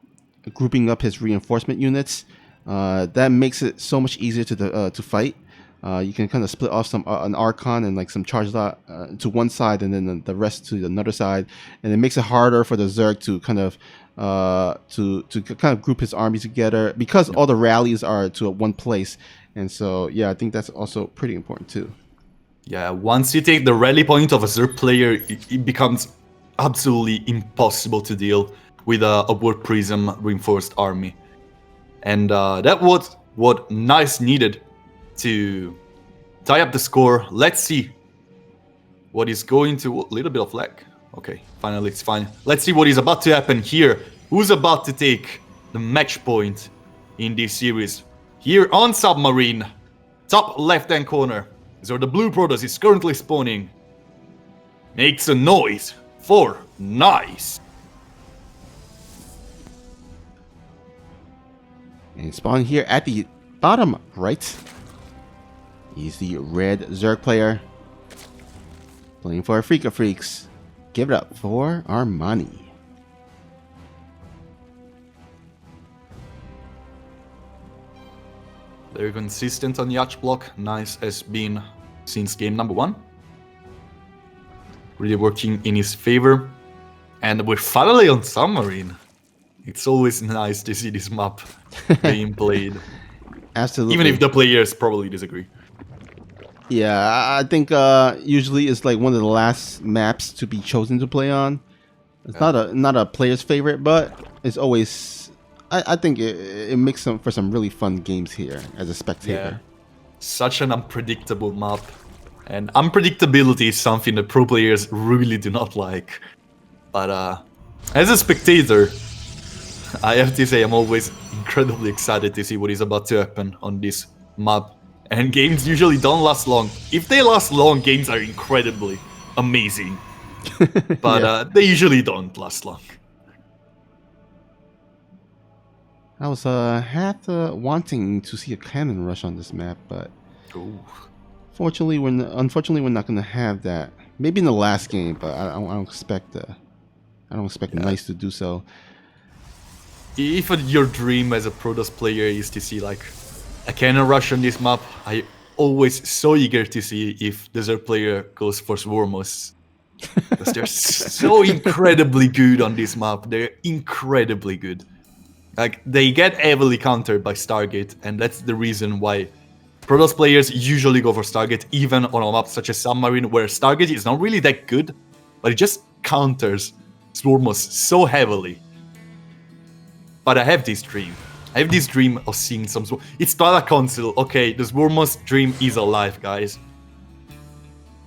grouping up his reinforcement units, that makes it so much easier to fight. You can kind of split off an Archon and like some charge lot to one side, and then the rest to another side, and it makes it harder for the Zerg to kind of group his army together, because all the rallies are to one place. And so, yeah, I think that's also pretty important too. Yeah, once you take the rally point of a Zerg player, it becomes absolutely impossible to deal with a Warp Prism reinforced army. And that was what Nice needed to tie up the score. Let's see what is going to... A little bit of lag. Okay, finally it's fine. Let's see what is about to happen here. Who's about to take the match point in this series? Here on Submarine, top left-hand corner, is where the blue Protoss is currently spawning. Makes a noise for Nice. And spawn here at the bottom right, he's the red Zerg player, playing for Freak of Freaks. Give it up for Armani. Very consistent on Yacht block. Nice has been since game number 1. Really working in his favor. And we're finally on Submarine. It's always nice to see this map being played. Absolutely. Even if the players probably disagree. Yeah, I think usually it's like one of the last maps to be chosen to play on. It's not a player's favorite, but it's always... I think it makes for some really fun games here as a spectator. Yeah. Such an unpredictable map. And unpredictability is something that pro players really do not like. But as a spectator, I have to say I'm always incredibly excited to see what is about to happen on this map. And games usually don't last long. If they last long, games are incredibly amazing. But they usually don't last long. I was half wanting to see a cannon rush on this map, but unfortunately we're not going to have that. Maybe in the last game, but I don't expect Nice to do so. If your dream as a Protoss player is to see like a cannon rush on this map, I always so eager to see if the Zerg player goes for Swarmos. Because they're so incredibly good on this map. They're incredibly good. Like, they get heavily countered by Stargate, and that's the reason why Protoss players usually go for Stargate, even on a map such as Submarine, where Stargate is not really that good, but it just counters Swarmos so heavily. But I have this dream. I have this dream of seeing some... It's not a console. Okay, the Swarmos dream is alive, guys.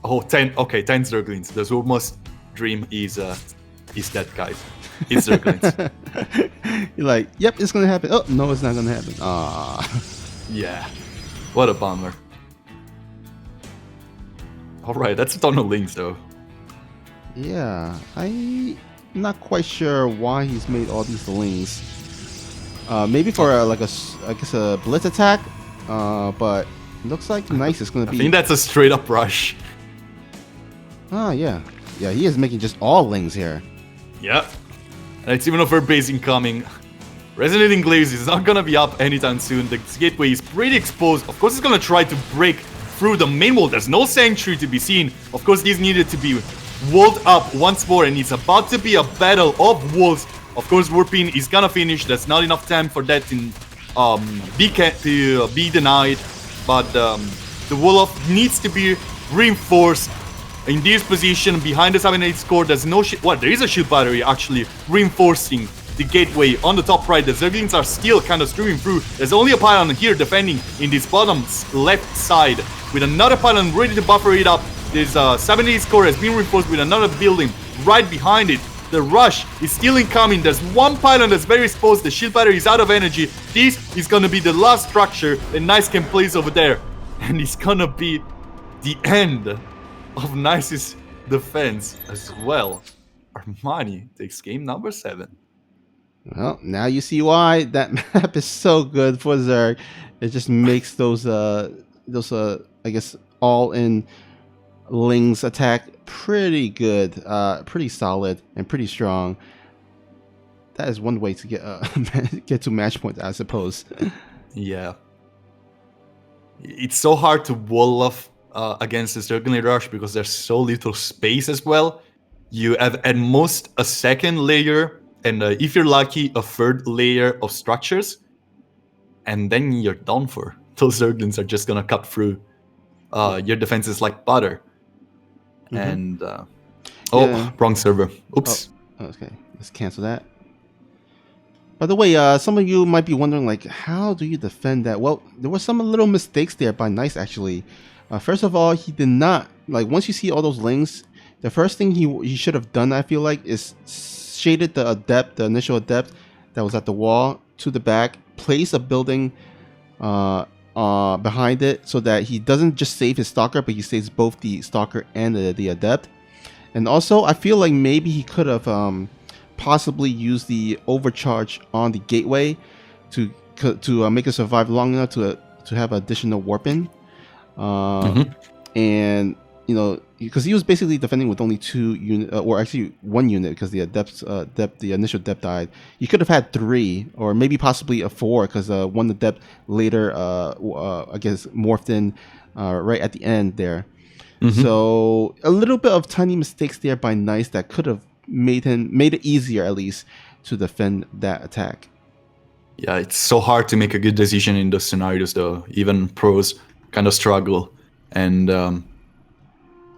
Oh, 10 Zerglings. The Swarmos dream is dead, guys. It's Zerglings. You're like, yep, it's gonna happen. Oh, no, it's not gonna happen. Ah. Yeah. What a bummer. Alright, that's a ton of links though. Yeah, I'm not quite sure why he's made all these links. Maybe for I guess a blitz attack, but looks like Nice is going to be... I think that's a straight up rush. Ah, yeah. Yeah, he is making just all links here. Yeah. And it's even over base incoming. Resonating Glaze is not gonna be up anytime soon. The gateway is pretty exposed. Of course, it's gonna try to break through the main wall. There's no sanctuary to be seen. Of course, this needed to be walled up once more, and it's about to be a battle of walls. Of course, Warping is gonna finish. There's not enough time for that to be denied. But the wall needs to be reinforced. In this position, behind the 7-8 score, there's no there is a shield battery actually reinforcing the gateway on the top right. The Zerglings are still kind of streaming through. There's only a pylon here defending in this bottom left side with another pylon ready to buffer it up. This 7-8 score has been reinforced with another building right behind it. The rush is still incoming. There's one pylon that's very exposed. The shield battery is out of energy. This is gonna be the last structure that Nice can place over there. And it's gonna be the end of Nice's defense as well. Armani takes game number 7. Well, now you see why that map is so good for Zerg. It just makes those I guess all-in Lings attack pretty good, pretty solid, and pretty strong. That is one way to get to match points, I suppose. Yeah. It's so hard to wall off against the Zerglings rush because there's so little space as well. You have at most a second layer, and if you're lucky, a third layer of structures, and then you're done for. Those Zerglings are just gonna cut through your defenses like butter. And wrong server. Oops. Oh, okay, let's cancel that. By the way, some of you might be wondering, like, how do you defend that? Well, there were some little mistakes there by Nice, actually. First of all, he did not, like, once you see all those links, the first thing he should have done, I feel like, is shaded the adept, the initial adept that was at the wall to the back, place a building behind it so that he doesn't just save his stalker, but he saves both the stalker and the adept. And also, I feel like maybe he could have possibly used the overcharge on the gateway to make it survive long enough to have additional warping. And you know, because he was basically defending with only 2 units, or actually 1 unit, because the the initial adept died. You could have had 3, or maybe possibly a 4, because one adept later, I guess, morphed in right at the end there. So a little bit of tiny mistakes there by Nice that could have made it easier, at least, to defend that attack. Yeah, it's so hard to make a good decision in those scenarios, though. Even pros kind of struggle, and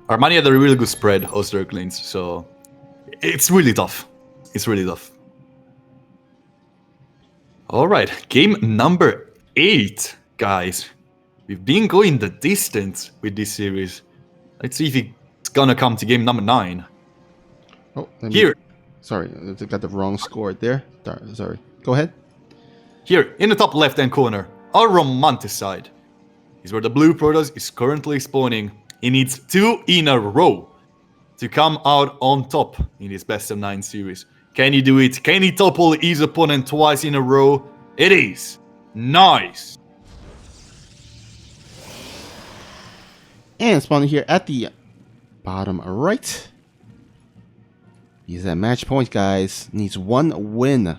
Armani had a really good spread of Zerglings, so it's really tough. It's really tough. All right, game number 8, guys. We've been going the distance with this series. Let's see if it's gonna come to game number 9. Oh, here. Sorry, I got the wrong score there. Sorry. Go ahead. Here, in the top left-hand corner, our Romanticide is where the blue Protoss is currently spawning. He needs 2 in a row to come out on top in his best of 9 series. Can he do it? Can he topple his opponent twice in a row? It is Nice. And spawning here at the bottom right. He's at match point, guys. Needs 1 win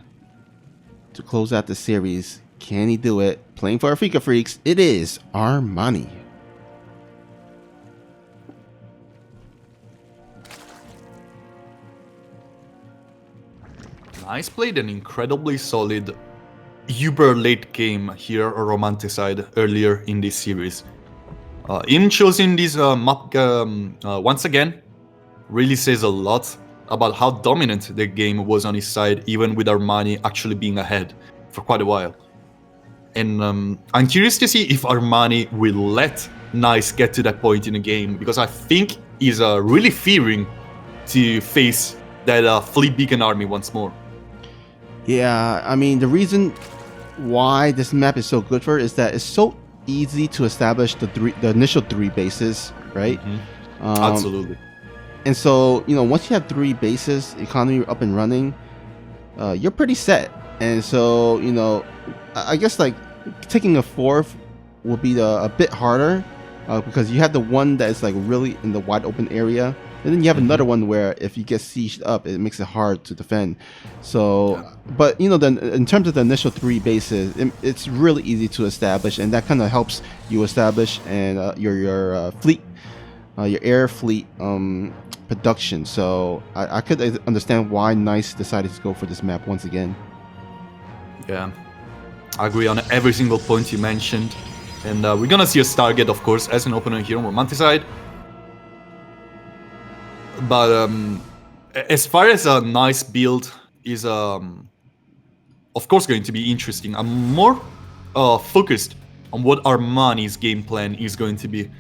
to close out the series. Can he do it? Playing for Afrika Freaks, it is Armani. Nice played an incredibly solid uber late game here, a Romanticide, earlier in this series. Him choosing this map once again really says a lot about how dominant the game was on his side, even with Armani actually being ahead for quite a while. And I'm curious to see if Armani will let Nice get to that point in the game, because I think he's really fearing to face that Fleet Beacon army once more. Yeah, I mean, the reason why this map is so good for it is that it's so easy to establish the initial 3 bases, right? Absolutely. And so, once you have 3 bases, economy up and running, you're pretty set. And so, I guess like taking a 4th will be a bit harder because you have the one that is like really in the wide open area, and then you have another one where if you get sieged up, it makes it hard to defend. So, but then in terms of the initial 3 bases, it's really easy to establish, and that kind of helps you establish and your fleet, your air fleet production. So I could understand why NICE decided to go for this map once again. Yeah, I agree on every single point you mentioned. And we're gonna see a Stargate, of course, as an opponent here on Romanticide. But as far as a nice build is, of course, going to be interesting. I'm more focused on what Armani's game plan is going to be.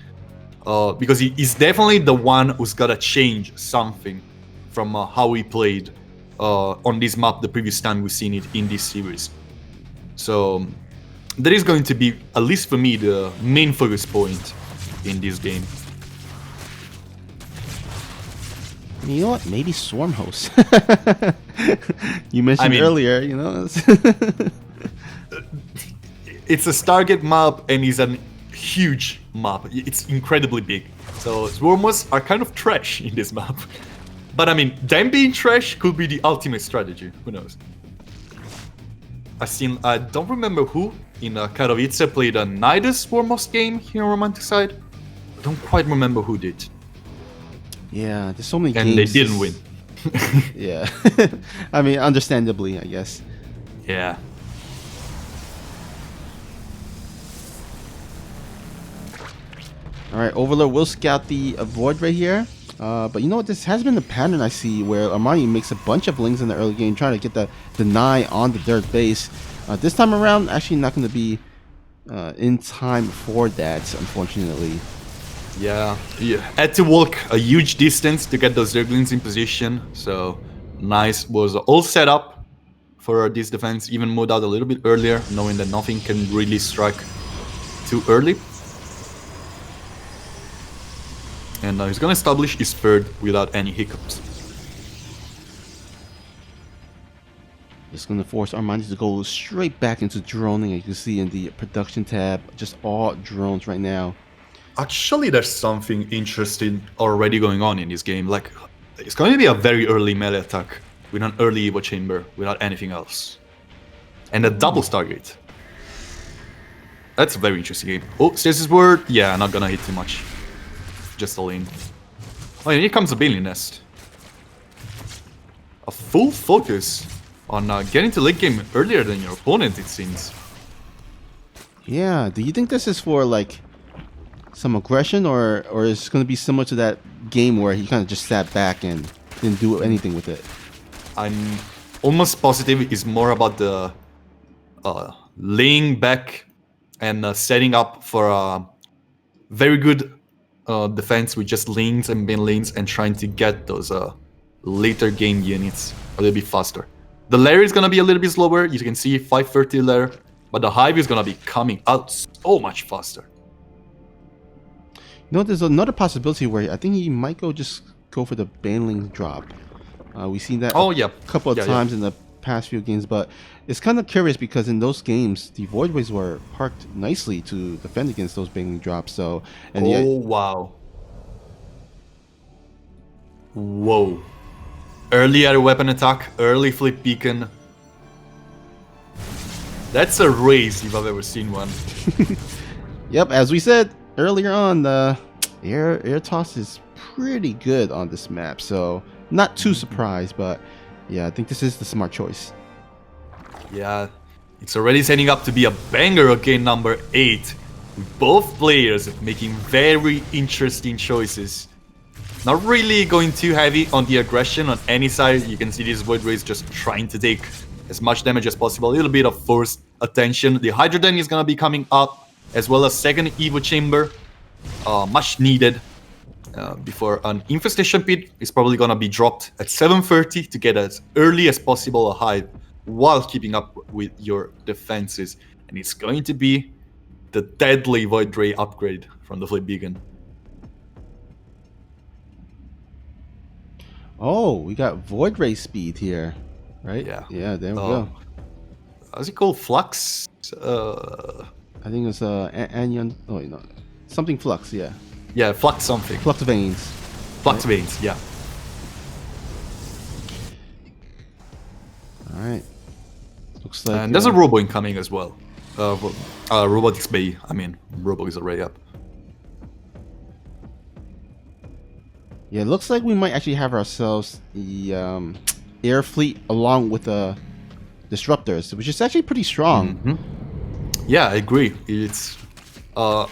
Because he's definitely the one who's gotta change something from how he played on this map the previous time we've seen it in this series. So that is going to be, at least for me, the main focus point in this game. You know what? Maybe Swarm Host. You mentioned earlier, It's a Stargate map and it's a huge map. It's incredibly big. So Swarm Hosts are kind of trash in this map. But I mean, them being trash could be the ultimate strategy. Who knows? I don't remember who in Katowice played a Nidus Swarmhost game here on Romanticide. I don't quite remember who did. Yeah, there's so many games. And they didn't win. Yeah. I mean, understandably, I guess. Yeah. Alright, Overlord will scout the Void right here. But you know what? This has been the pattern I see where Armani makes a bunch of lings in the early game trying to get the deny on the third base. This time around, actually not going to be in time for that, unfortunately. Yeah, you had to walk a huge distance to get those Zerglings in position. So NICE was all set up for this defense, even moved out a little bit earlier, knowing that nothing can really strike too early. And he's going to establish his third without any hiccups. It's going to force Armani to go straight back into droning. As you can see in the production tab, just all drones right now. Actually, there's something interesting already going on in this game. Like, it's going to be a very early melee attack with an early Evo Chamber without anything else. And a double Stargate. That's a very interesting game. Oh, Stasis Word. Yeah, not going to hit too much. Just a lane. Oh, and here comes a Bailey Nest. A full focus on getting to late game earlier than your opponent, it seems. Yeah, do you think this is for like some aggression, or is it going to be similar to that game where he kind of just sat back and didn't do anything with it? I'm almost positive it's more about the laying back and setting up for a very good defense with just lanes and bin lanes and trying to get those later game units a little bit faster. The lair is going to be a little bit slower. You can see 530 lair, but the hive is going to be coming out so much faster. You know, there's another possibility where I think he might just go for the Baneling drop. We've seen that a couple of times in the past few games, but it's kind of curious because in those games, the Voidways were parked nicely to defend against those Baneling drops. So, and wow. Whoa. Early air weapon attack, early flip beacon. That's a race if I've ever seen one. Yep, as we said earlier on, the air toss is pretty good on this map, so not too surprised, but yeah, I think this is the smart choice. Yeah, it's already setting up to be a banger again, number 8, with both players making very interesting choices. Not really going too heavy on the aggression on any side. You can see this Void Race just trying to take as much damage as possible. A little bit of forced attention. The Hydra Den is going to be coming up, as well as second Evo Chamber. Much needed before an Infestation Pit is probably going to be dropped at 7:30 to get as early as possible a hive while keeping up with your defenses. And it's going to be the deadly Void Ray upgrade from the Flip Beacon. Oh, we got Void Ray speed here, right? Yeah. Yeah, there we go. How's it called? Flux? I think it's anion. Oh, wait, no, something flux. Yeah, Yeah, flux something. flux veins. Flux veins, yeah. All right. Looks like. And there's a Robo incoming as well. Robotics Bay. I mean, Robo is already up. Yeah, it looks like we might actually have ourselves the air fleet along with the disruptors, which is actually pretty strong. Yeah, I agree. It's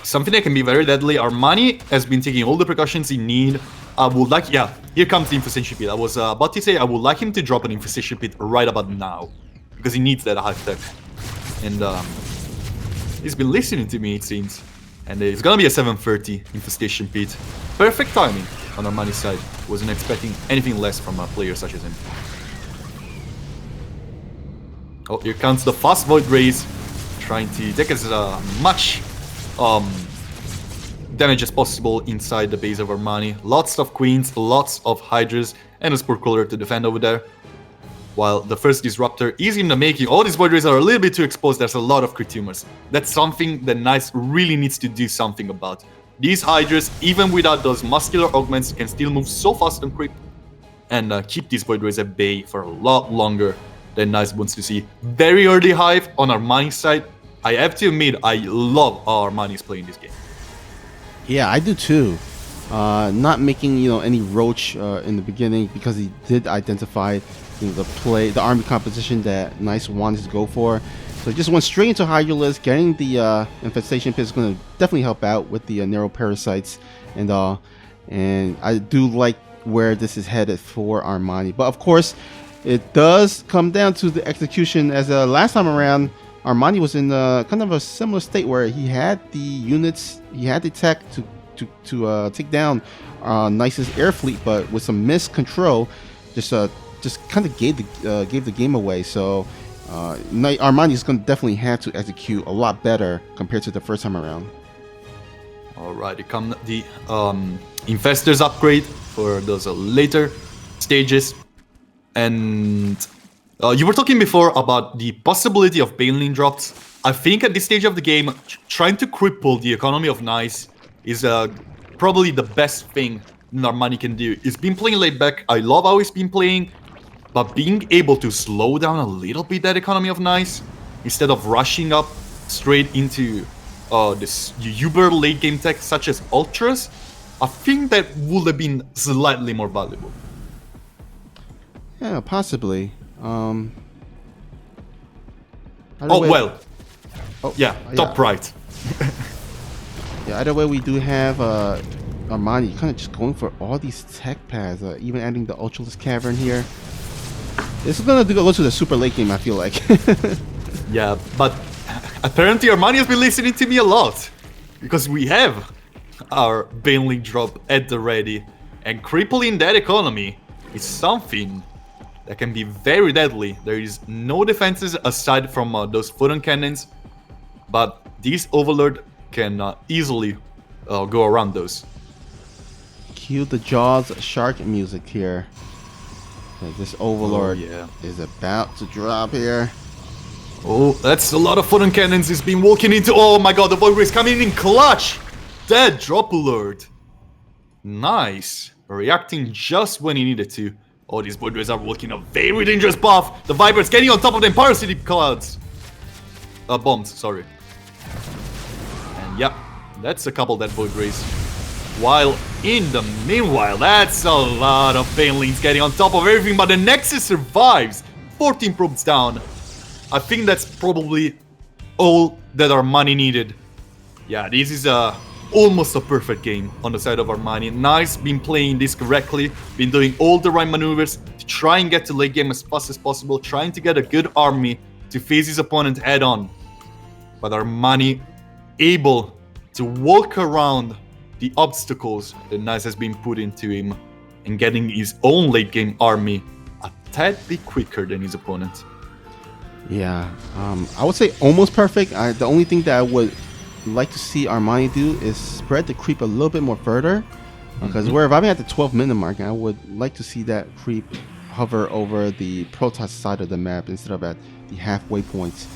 something that can be very deadly. Armani has been taking all the precautions he need. I would like, yeah, here comes the Infestation Pit. I was about to say I would like him to drop an Infestation Pit right about now, because he needs that high tech. And he's been listening to me, it seems. And it's gonna be a 730 Infestation Pit. Perfect timing on Armani's side. Wasn't expecting anything less from a player such as him. Oh, here comes the fast Void Rays, trying to take as much damage as possible inside the base of Armani. Lots of Queens, lots of Hydras, and a Spore Crawler to defend over there. While the first Disruptor is in the making. All these Void Rays are a little bit too exposed. There's a lot of crit tumors. That's something that Nice really needs to do something about. These Hydras, even without those muscular augments, can still move so fast and creep and keep these Void Rays at bay for a lot longer than Nice wants to see. Very early Hive on Armani's side. I have to admit, I love how Armani is playing this game. Yeah, I do too. Not making any roach in the beginning, because he did identify the army composition that Nice wanted to go for. So just went straight into Hydrolist. Getting the Infestation Pit is going to definitely help out with the narrow parasites and I do like where this is headed for Armani. But of course, it does come down to the execution, as last time around Armani was in kind of a similar state where he had the units, he had the tech to take down Nice's air fleet, but with some miscontrol, just kind of gave the game away. So Armani is going to definitely have to execute a lot better compared to the first time around. Alright, here come the Infestors upgrade for those later stages. And you were talking before about the possibility of Baneling drops. I think at this stage of the game, trying to cripple the economy of Nice is probably the best thing Armani can do. He's been playing laid back. I love how he's been playing. But being able to slow down a little bit that economy of Nice, instead of rushing up straight into this uber late game tech such as Ultras, I think that would have been slightly more valuable. Yeah, possibly. Oh, well. Oh, yeah, top right. Yeah, either way, we do have Armani kind of just going for all these tech pads, even adding the Ultraless Cavern here. This is going to go to the super late game, I feel like. Yeah, but apparently Armani has been listening to me a lot, because we have our Baneling drop at the ready, and crippling that economy is something that can be very deadly. There is no defenses aside from those photon cannons, but these Overlord can easily go around those. Cue the Jaws shark music here. This Overlord is about to drop here. Oh, that's a lot of photon cannons he's been walking into. Oh my god, the Void Ray is coming in clutch! Dead drop alert. Nice. Reacting just when he needed to. Oh, these Void Rays are walking a very dangerous path. The Viper's getting on top of them parasitic clouds. Bombs, sorry. And yep, that's a couple dead Void Rays. While in the meanwhile, that's a lot of Banelings getting on top of everything, but the Nexus survives. 14 probes down. I think that's probably all that Armani needed. Yeah, this is almost a perfect game on the side of Armani. Nice, been playing this correctly, been doing all the right maneuvers to try and get to late game as fast as possible, trying to get a good army to face his opponent head on. But Armani able to walk around the obstacles that Nice has been put into him and getting his own late game army a tad bit quicker than his opponent. Yeah, I would say almost perfect. The only thing that I would like to see Armani do is spread the creep a little bit more further. Because we're arriving at the 12-minute mark, and I would like to see that creep hover over the Protoss side of the map instead of at the halfway points.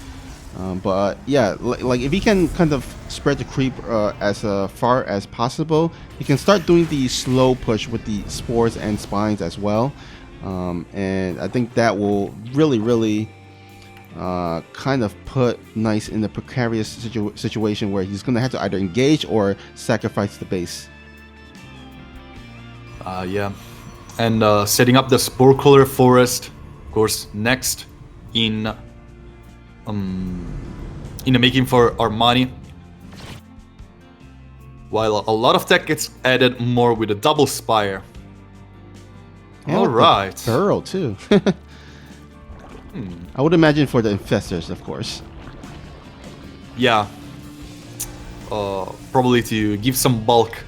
But yeah, like if he can kind of spread the creep as far as possible, he can start doing the slow push with the spores and spines as well. And I think that will really kind of put Nice in a precarious situation where he's going to have to either engage or sacrifice the base. Yeah. And setting up the Spore Cooler Forest, of course, next in the making for Armani. While a lot of tech gets added more with a double spire. And all right. Burrow too. I would imagine for the infestors, of course. Yeah. Probably to give some bulk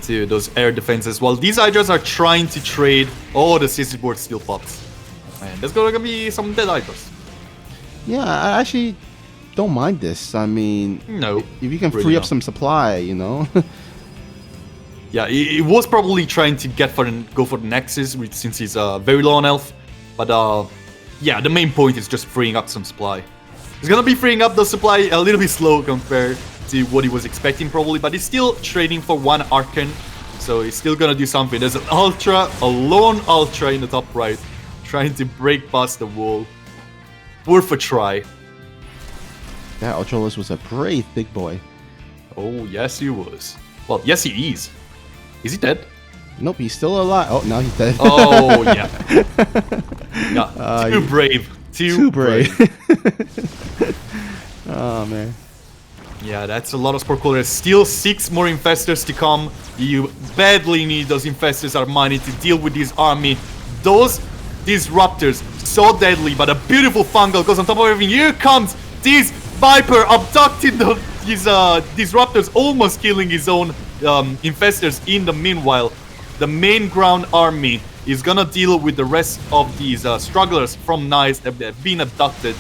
to those air defenses. While these Hydras are trying to trade, the CC board still pops. And there's gonna be some dead Hydras. Yeah, I actually don't mind this. I mean, no, if you can free up some supply, you know. Yeah, he was probably trying to go for the Nexus since he's very low on health. But yeah, the main point is just freeing up some supply. He's gonna be freeing up the supply a little bit slow compared to what he was expecting probably, but he's still trading for one Archon, so he's still gonna do something. There's an Ultra, a lone Ultra in the top right, trying to break past the wall. Worth a try. That Ultralus was a brave big boy. Oh, yes he was. Well, yes he is. Is he dead? Nope, he's still alive. Oh, now he's dead. Oh, yeah. Yeah, too brave. Too brave. Oh, man. Yeah, that's a lot of Spore Coolers. Still 6 more Infestors to come. You badly need those Infestors, Armani, to deal with this army. Those Disruptors, so deadly, but a beautiful fungal goes on top of everything. Here comes this Viper abducting his Disruptors, almost killing his own Infestors. In the meanwhile, the main ground army is gonna deal with the rest of these strugglers from Nice that have been abducted.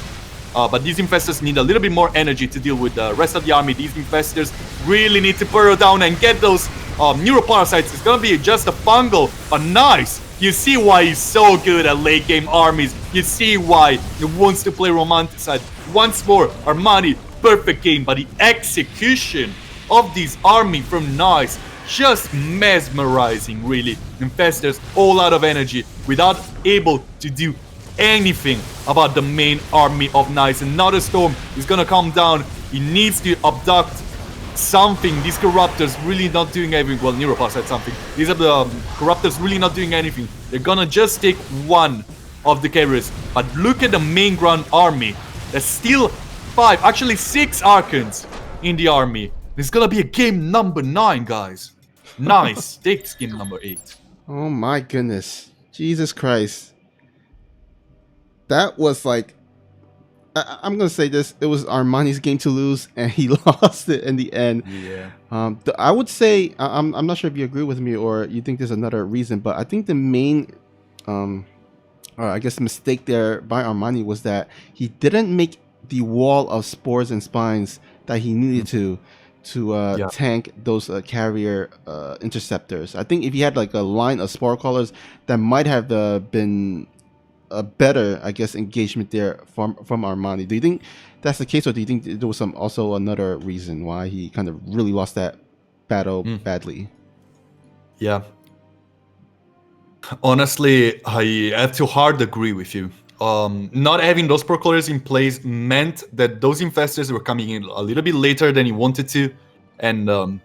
But these Infestors need a little bit more energy to deal with the rest of the army. These Infestors really need to burrow down and get those Neuroparasites. It's gonna be just a fungal, but Nice. You see why he's so good at late game armies. You see why he wants to play Romanticide. Once more, Armani, perfect game, but the execution of this army from Nice, just mesmerizing, really. Infestors all out of energy, without able to do anything about the main army of Nice. Another storm is gonna come down. He needs to abduct something. These Corruptors really not doing anything. Well, Neuropass said something. These are the Corruptors really not doing anything. They're gonna just take one of the carriers. But look at the main ground army. There's still 5, actually 6 Archons in the army. It's gonna be a game number 9, guys. Nice. Takes game number 8. Oh my goodness. Jesus Christ. That was like... I'm gonna say this. It was Armani's game to lose, and he lost it in the end. Yeah. I would say I'm not sure if you agree with me or you think there's another reason, but I think the main, I guess, mistake there by Armani was that he didn't make the wall of spores and spines that he needed to tank those carrier interceptors. I think if he had like a line of spore callers, that might have been a better, I guess, engagement there from Armani. Do you think that's the case, or do you think there was also another reason why he kind of really lost that battle badly? Yeah. Honestly, I have to hard agree with you. Not having those proclaims in place meant that those infestors were coming in a little bit later than he wanted to, and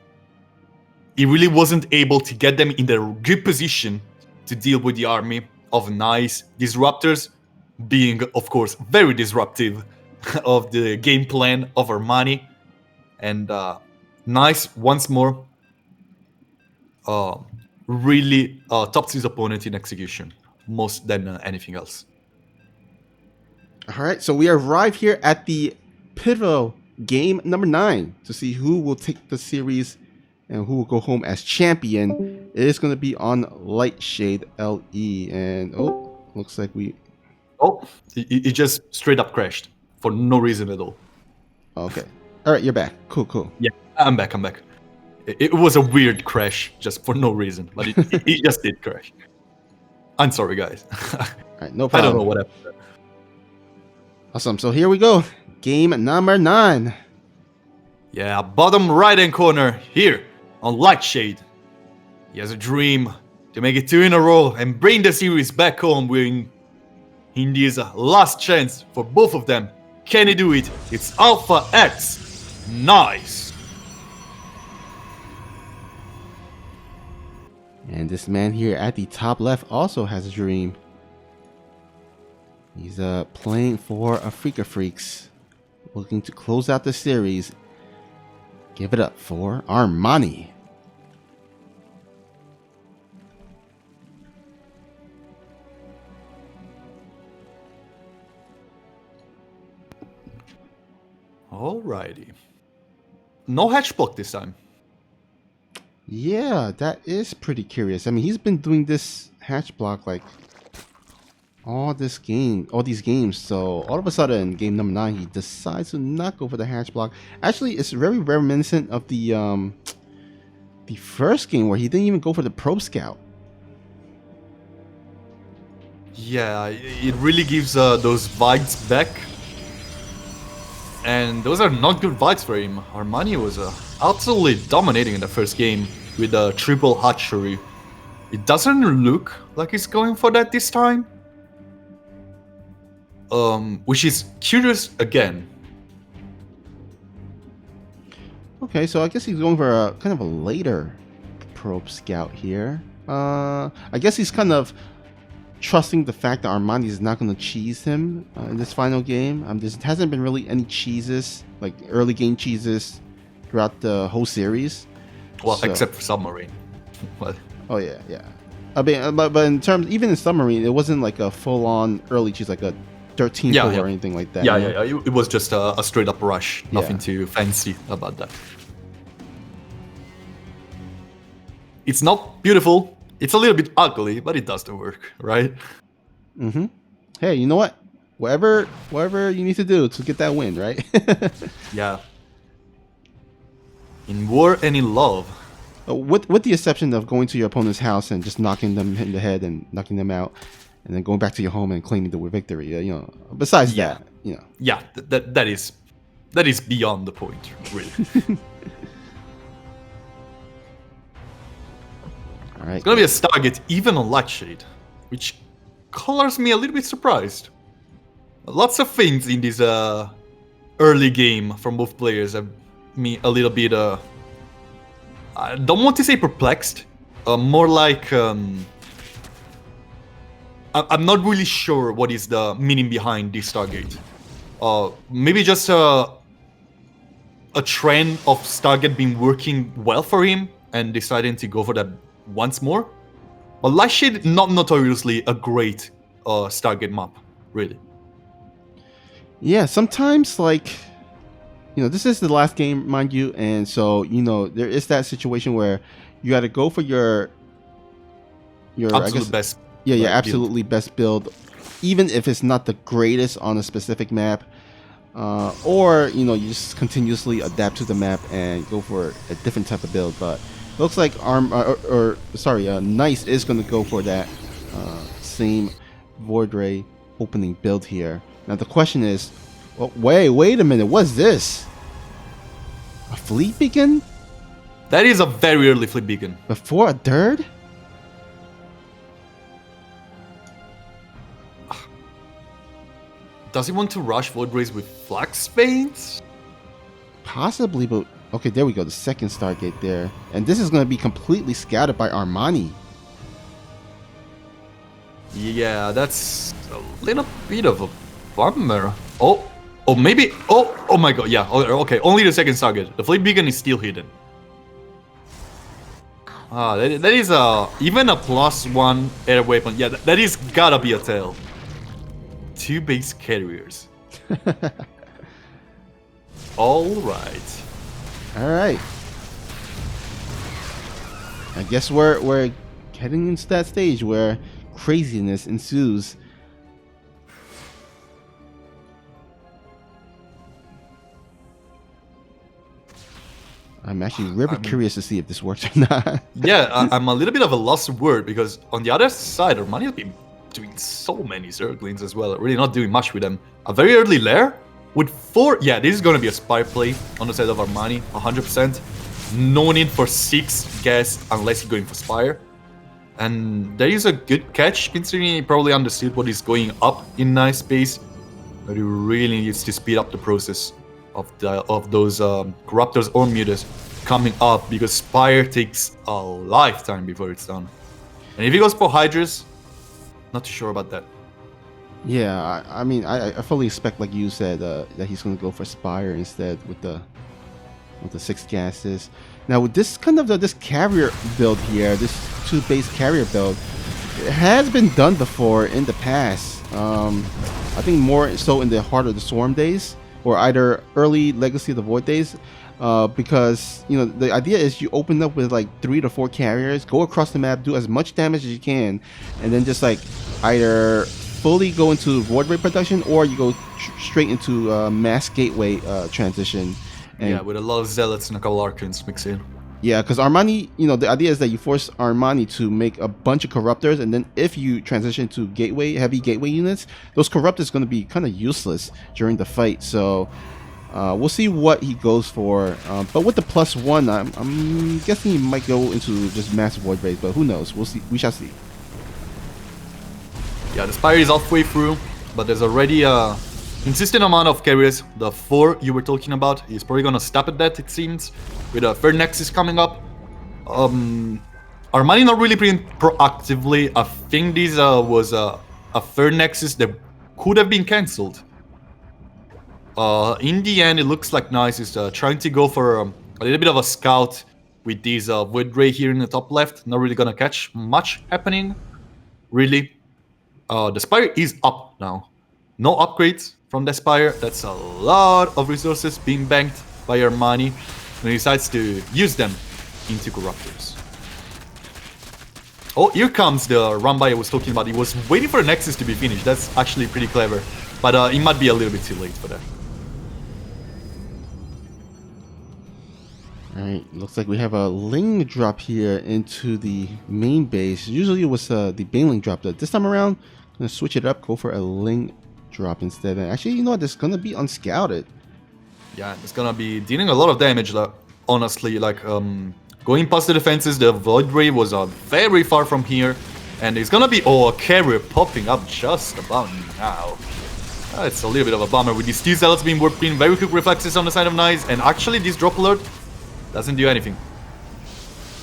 he really wasn't able to get them in the good position to deal with the army of Nice. Disruptors being, of course, very disruptive of the game plan of Armani. And Nice, once more, really tops his opponent in execution, most than anything else. All right, so we arrive here at the pivotal game number 9 to see who will take the series and who will go home as champion. It is going to be on Lightshade LE. And, looks like we... Oh, it just straight up crashed for no reason at all. Okay. All right, you're back. Cool, cool. Yeah, I'm back. It was a weird crash, just for no reason, but it just did crash. I'm sorry, guys. All right, no I problem. don't know what happened. Awesome. So here we go. Game number 9. Yeah, bottom right-hand corner here on Lightshade. He has a dream to make it 2 in a row and bring the series back home with India's last chance for both of them. Can he do it? It's Alpha X. Nice. And this man here at the top left also has a dream. He's playing for Afrika Freaks, looking to close out the series. Give it up for ARMANI. Alrighty. No hatch block this time. Yeah, that is pretty curious. I mean, he's been doing this hatch block like all these games. So all of a sudden, game number 9, he decides to not go for the hatch block. Actually, it's very reminiscent of the first game where he didn't even go for the probe scout. Yeah, it really gives those vibes back. And those are not good vibes for him. ARMANI was absolutely dominating in the first game with a triple hatchery. It doesn't look like he's going for that this time. Which is curious again. Okay, so I guess he's going for a kind of a later probe scout here. I guess he's kind of trusting the fact that ARMANI is not going to cheese him in this final game. There hasn't been really any cheeses, like early game cheeses, throughout the whole series. Well, except for Submarine. Oh yeah. I mean, but in terms, even in Submarine, it wasn't like a full-on early cheese, like a 13 pull or anything like that. Yeah. It was just a straight-up rush. Nothing too fancy about that. It's not beautiful. It's a little bit ugly, but it does the work, right? Mm-hmm. Hey, you know what? Whatever you need to do to get that win, right? Yeah. In war and in love. With the exception of going to your opponent's house and just knocking them in the head and knocking them out, and then going back to your home and claiming the victory. Besides that, Yeah, that is beyond the point, really. All right. It's gonna be a Stargate even on Lightshade, which colors me a little bit surprised. Lots of things in this early game from both players have me a little bit I don't want to say perplexed, more like I'm not really sure what is the meaning behind this Stargate. Maybe just a trend of Stargate being working well for him and deciding to go for that once more. But Lightshade not notoriously a great Stargate map, really. Yeah, sometimes this is the last game, mind you, and so there is that situation where you got to go for your absolute best. Yeah, your absolutely best build, even if it's not the greatest on a specific map, or you just continuously adapt to the map and go for a different type of build. But looks like Nice is going to go for that same Void Ray opening build here. Now the question is, wait a minute, what's this? A fleet beacon? That is a very early fleet beacon. Before a third? Does he want to rush Void Rays with Flax Veins? Possibly, but okay, there we go. The second Stargate there. And this is going to be completely scouted by ARMANI. Yeah, that's a little bit of a bummer. Oh maybe. Oh my god, yeah. Okay, only the second Stargate. The fleet beacon is still hidden. That is even a +1 air weapon. Yeah, that is gotta be a tail. 2 base carriers. All right. I guess we're heading into that stage where craziness ensues. I'm actually really curious to see if this works or not. Yeah, I'm a little bit of a lost word because on the other side, Armani has been doing so many Zerglings as well. Really not doing much with them. A very early lair with 4. Yeah, this is going to be a spy play on the side of Armani, 100%. No need for 6 gas unless you're going for Spire. And there is a good catch, considering he probably understood what is going up in nice space. But he really needs to speed up the process of those Corruptors or Mutas coming up, because Spire takes a lifetime before it's done. And if he goes for Hydras, not too sure about that. Yeah, I mean, I fully expect, like you said, that he's going to go for Spire instead with the 6 gases. Now with this kind of this carrier build here, this 2 base carrier build, it has been done before in the past. I think more so in the Heart of the Swarm days, or either early Legacy of the Void days, because you know the idea is you open up with like 3 to 4 carriers, go across the map, do as much damage as you can, and then just like either fully go into Void Ray production, or you go straight into mass gateway transition. And yeah, with a lot of Zealots and a couple Archons mixed in. Yeah, because Armani, you know, the idea is that you force Armani to make a bunch of Corruptors, and then if you transition to heavy gateway units, those Corruptors are going to be kind of useless during the fight. So we'll see what he goes for. But with the +1, I'm guessing he might go into just massive Void Rays, but who knows? We'll see. We shall see. Yeah, the Spire is halfway through, but there's already a consistent amount of carriers. The 4 you were talking about, he's probably gonna stop at that, it seems, with a third Nexus coming up. Armani not really playing proactively. I think this was a third Nexus that could have been cancelled. In the end, it looks like Nice is trying to go for a little bit of a scout with this Void Ray here in the top left. Not really gonna catch much happening, really. The Spire is up now. No upgrades from the Spire. That's a lot of resources being banked by Armani, and he decides to use them into Corruptors. Oh, here comes the run by I was talking about. He was waiting for the Nexus to be finished. That's actually pretty clever, but it might be a little bit too late for that. Alright, looks like we have a Ling drop here into the main base. Usually it was the Baneling drop. This time around, I'm going to switch it up, go for a Ling drop instead. And actually, you know what, this is going to be unscouted. Yeah, it's gonna be dealing a lot of damage, honestly. Like, going past the defenses, the Void Ray was very far from here. And it's gonna be, a carrier popping up just about now. It's a little bit of a bummer with these 2 Zealots being warped in. Very quick reflexes on the side of Nice. And actually, this drop alert doesn't do anything.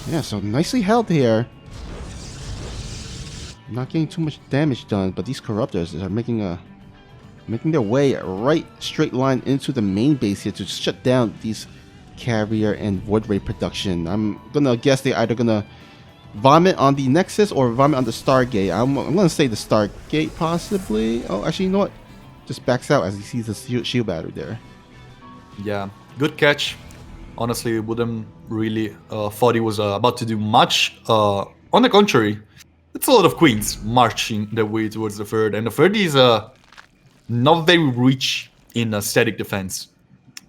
Yeah, so nicely held here. Not getting too much damage done, but these Corruptors are making their way right straight line into the main base here to shut down these carrier and Void Ray production. I'm gonna guess they're either gonna vomit on the Nexus or vomit on the Stargate. I'm gonna say the Stargate possibly. Oh, actually, you know what? Just backs out as he sees the shield battery there. Yeah, good catch. Honestly, wouldn't really thought he was about to do much. On the contrary, it's a lot of Queens marching their way towards the third, and the third is not very rich in static defense.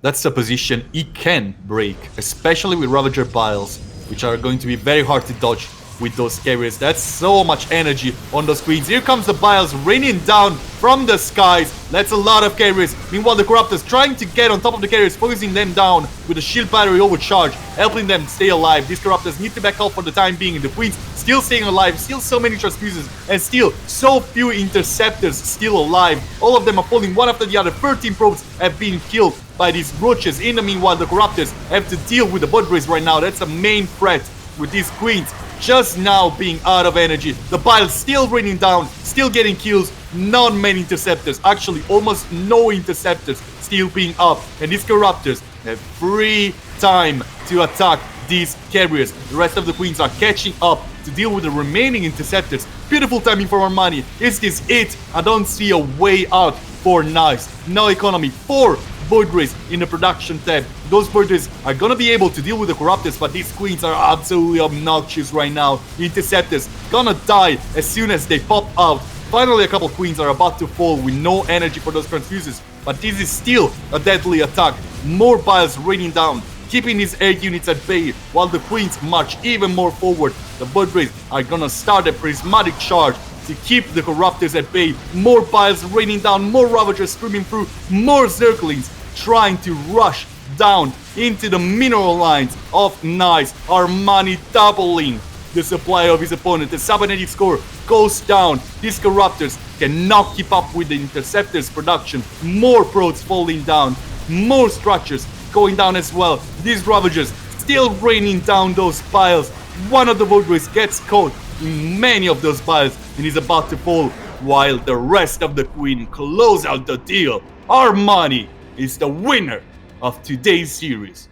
That's a position he can break, especially with Ravager Piles, which are going to be very hard to dodge with those carriers. That's so much energy on those Queens. Here comes the Piles raining down from the skies. That's a lot of carriers. Meanwhile, the Corruptors trying to get on top of the carriers, focusing them down with a shield battery overcharge, helping them stay alive. These Corruptors need to back up for the time being. The Queens still staying alive, still so many transfuses, and still so few interceptors still alive. All of them are falling one after the other. 13 probes have been killed by these roaches. In the meanwhile, the Corruptors have to deal with the Void Rays right now. That's a main threat with these Queens just now being out of energy. The Piles still raining down, still getting kills. Not many interceptors, actually almost no interceptors still being up. And these Corruptors have free time to attack these carriers. The rest of the Queens are catching up to deal with the remaining interceptors. Beautiful timing for Armani. Is this it? I don't see a way out for Nice. No economy. 4 Void Rays in the production tab. Those Void Rays are gonna be able to deal with the Corruptors, but these Queens are absolutely obnoxious right now. The interceptors gonna die as soon as they pop out. Finally, a couple Queens are about to fall with no energy for those transfuses, but this is still a deadly attack. More Piles raining down keeping his air units at bay while the Queens march even more forward. The Void are gonna start a prismatic charge to keep the Corruptors at bay. More piles raining down, more Ravagers streaming through, more Zerglings trying to rush down into the mineral lines of Nice. ARMANI doubling the supply of his opponent. The cybernetic score goes down. These Corruptors cannot keep up with the Interceptors' production. More Protoss falling down, more structures going down as well. These Ravagers still raining down those piles. One of the Void gets caught in many of those piles and is about to fall, while the rest of the Queen close out the deal. ARMANI is the winner of today's series.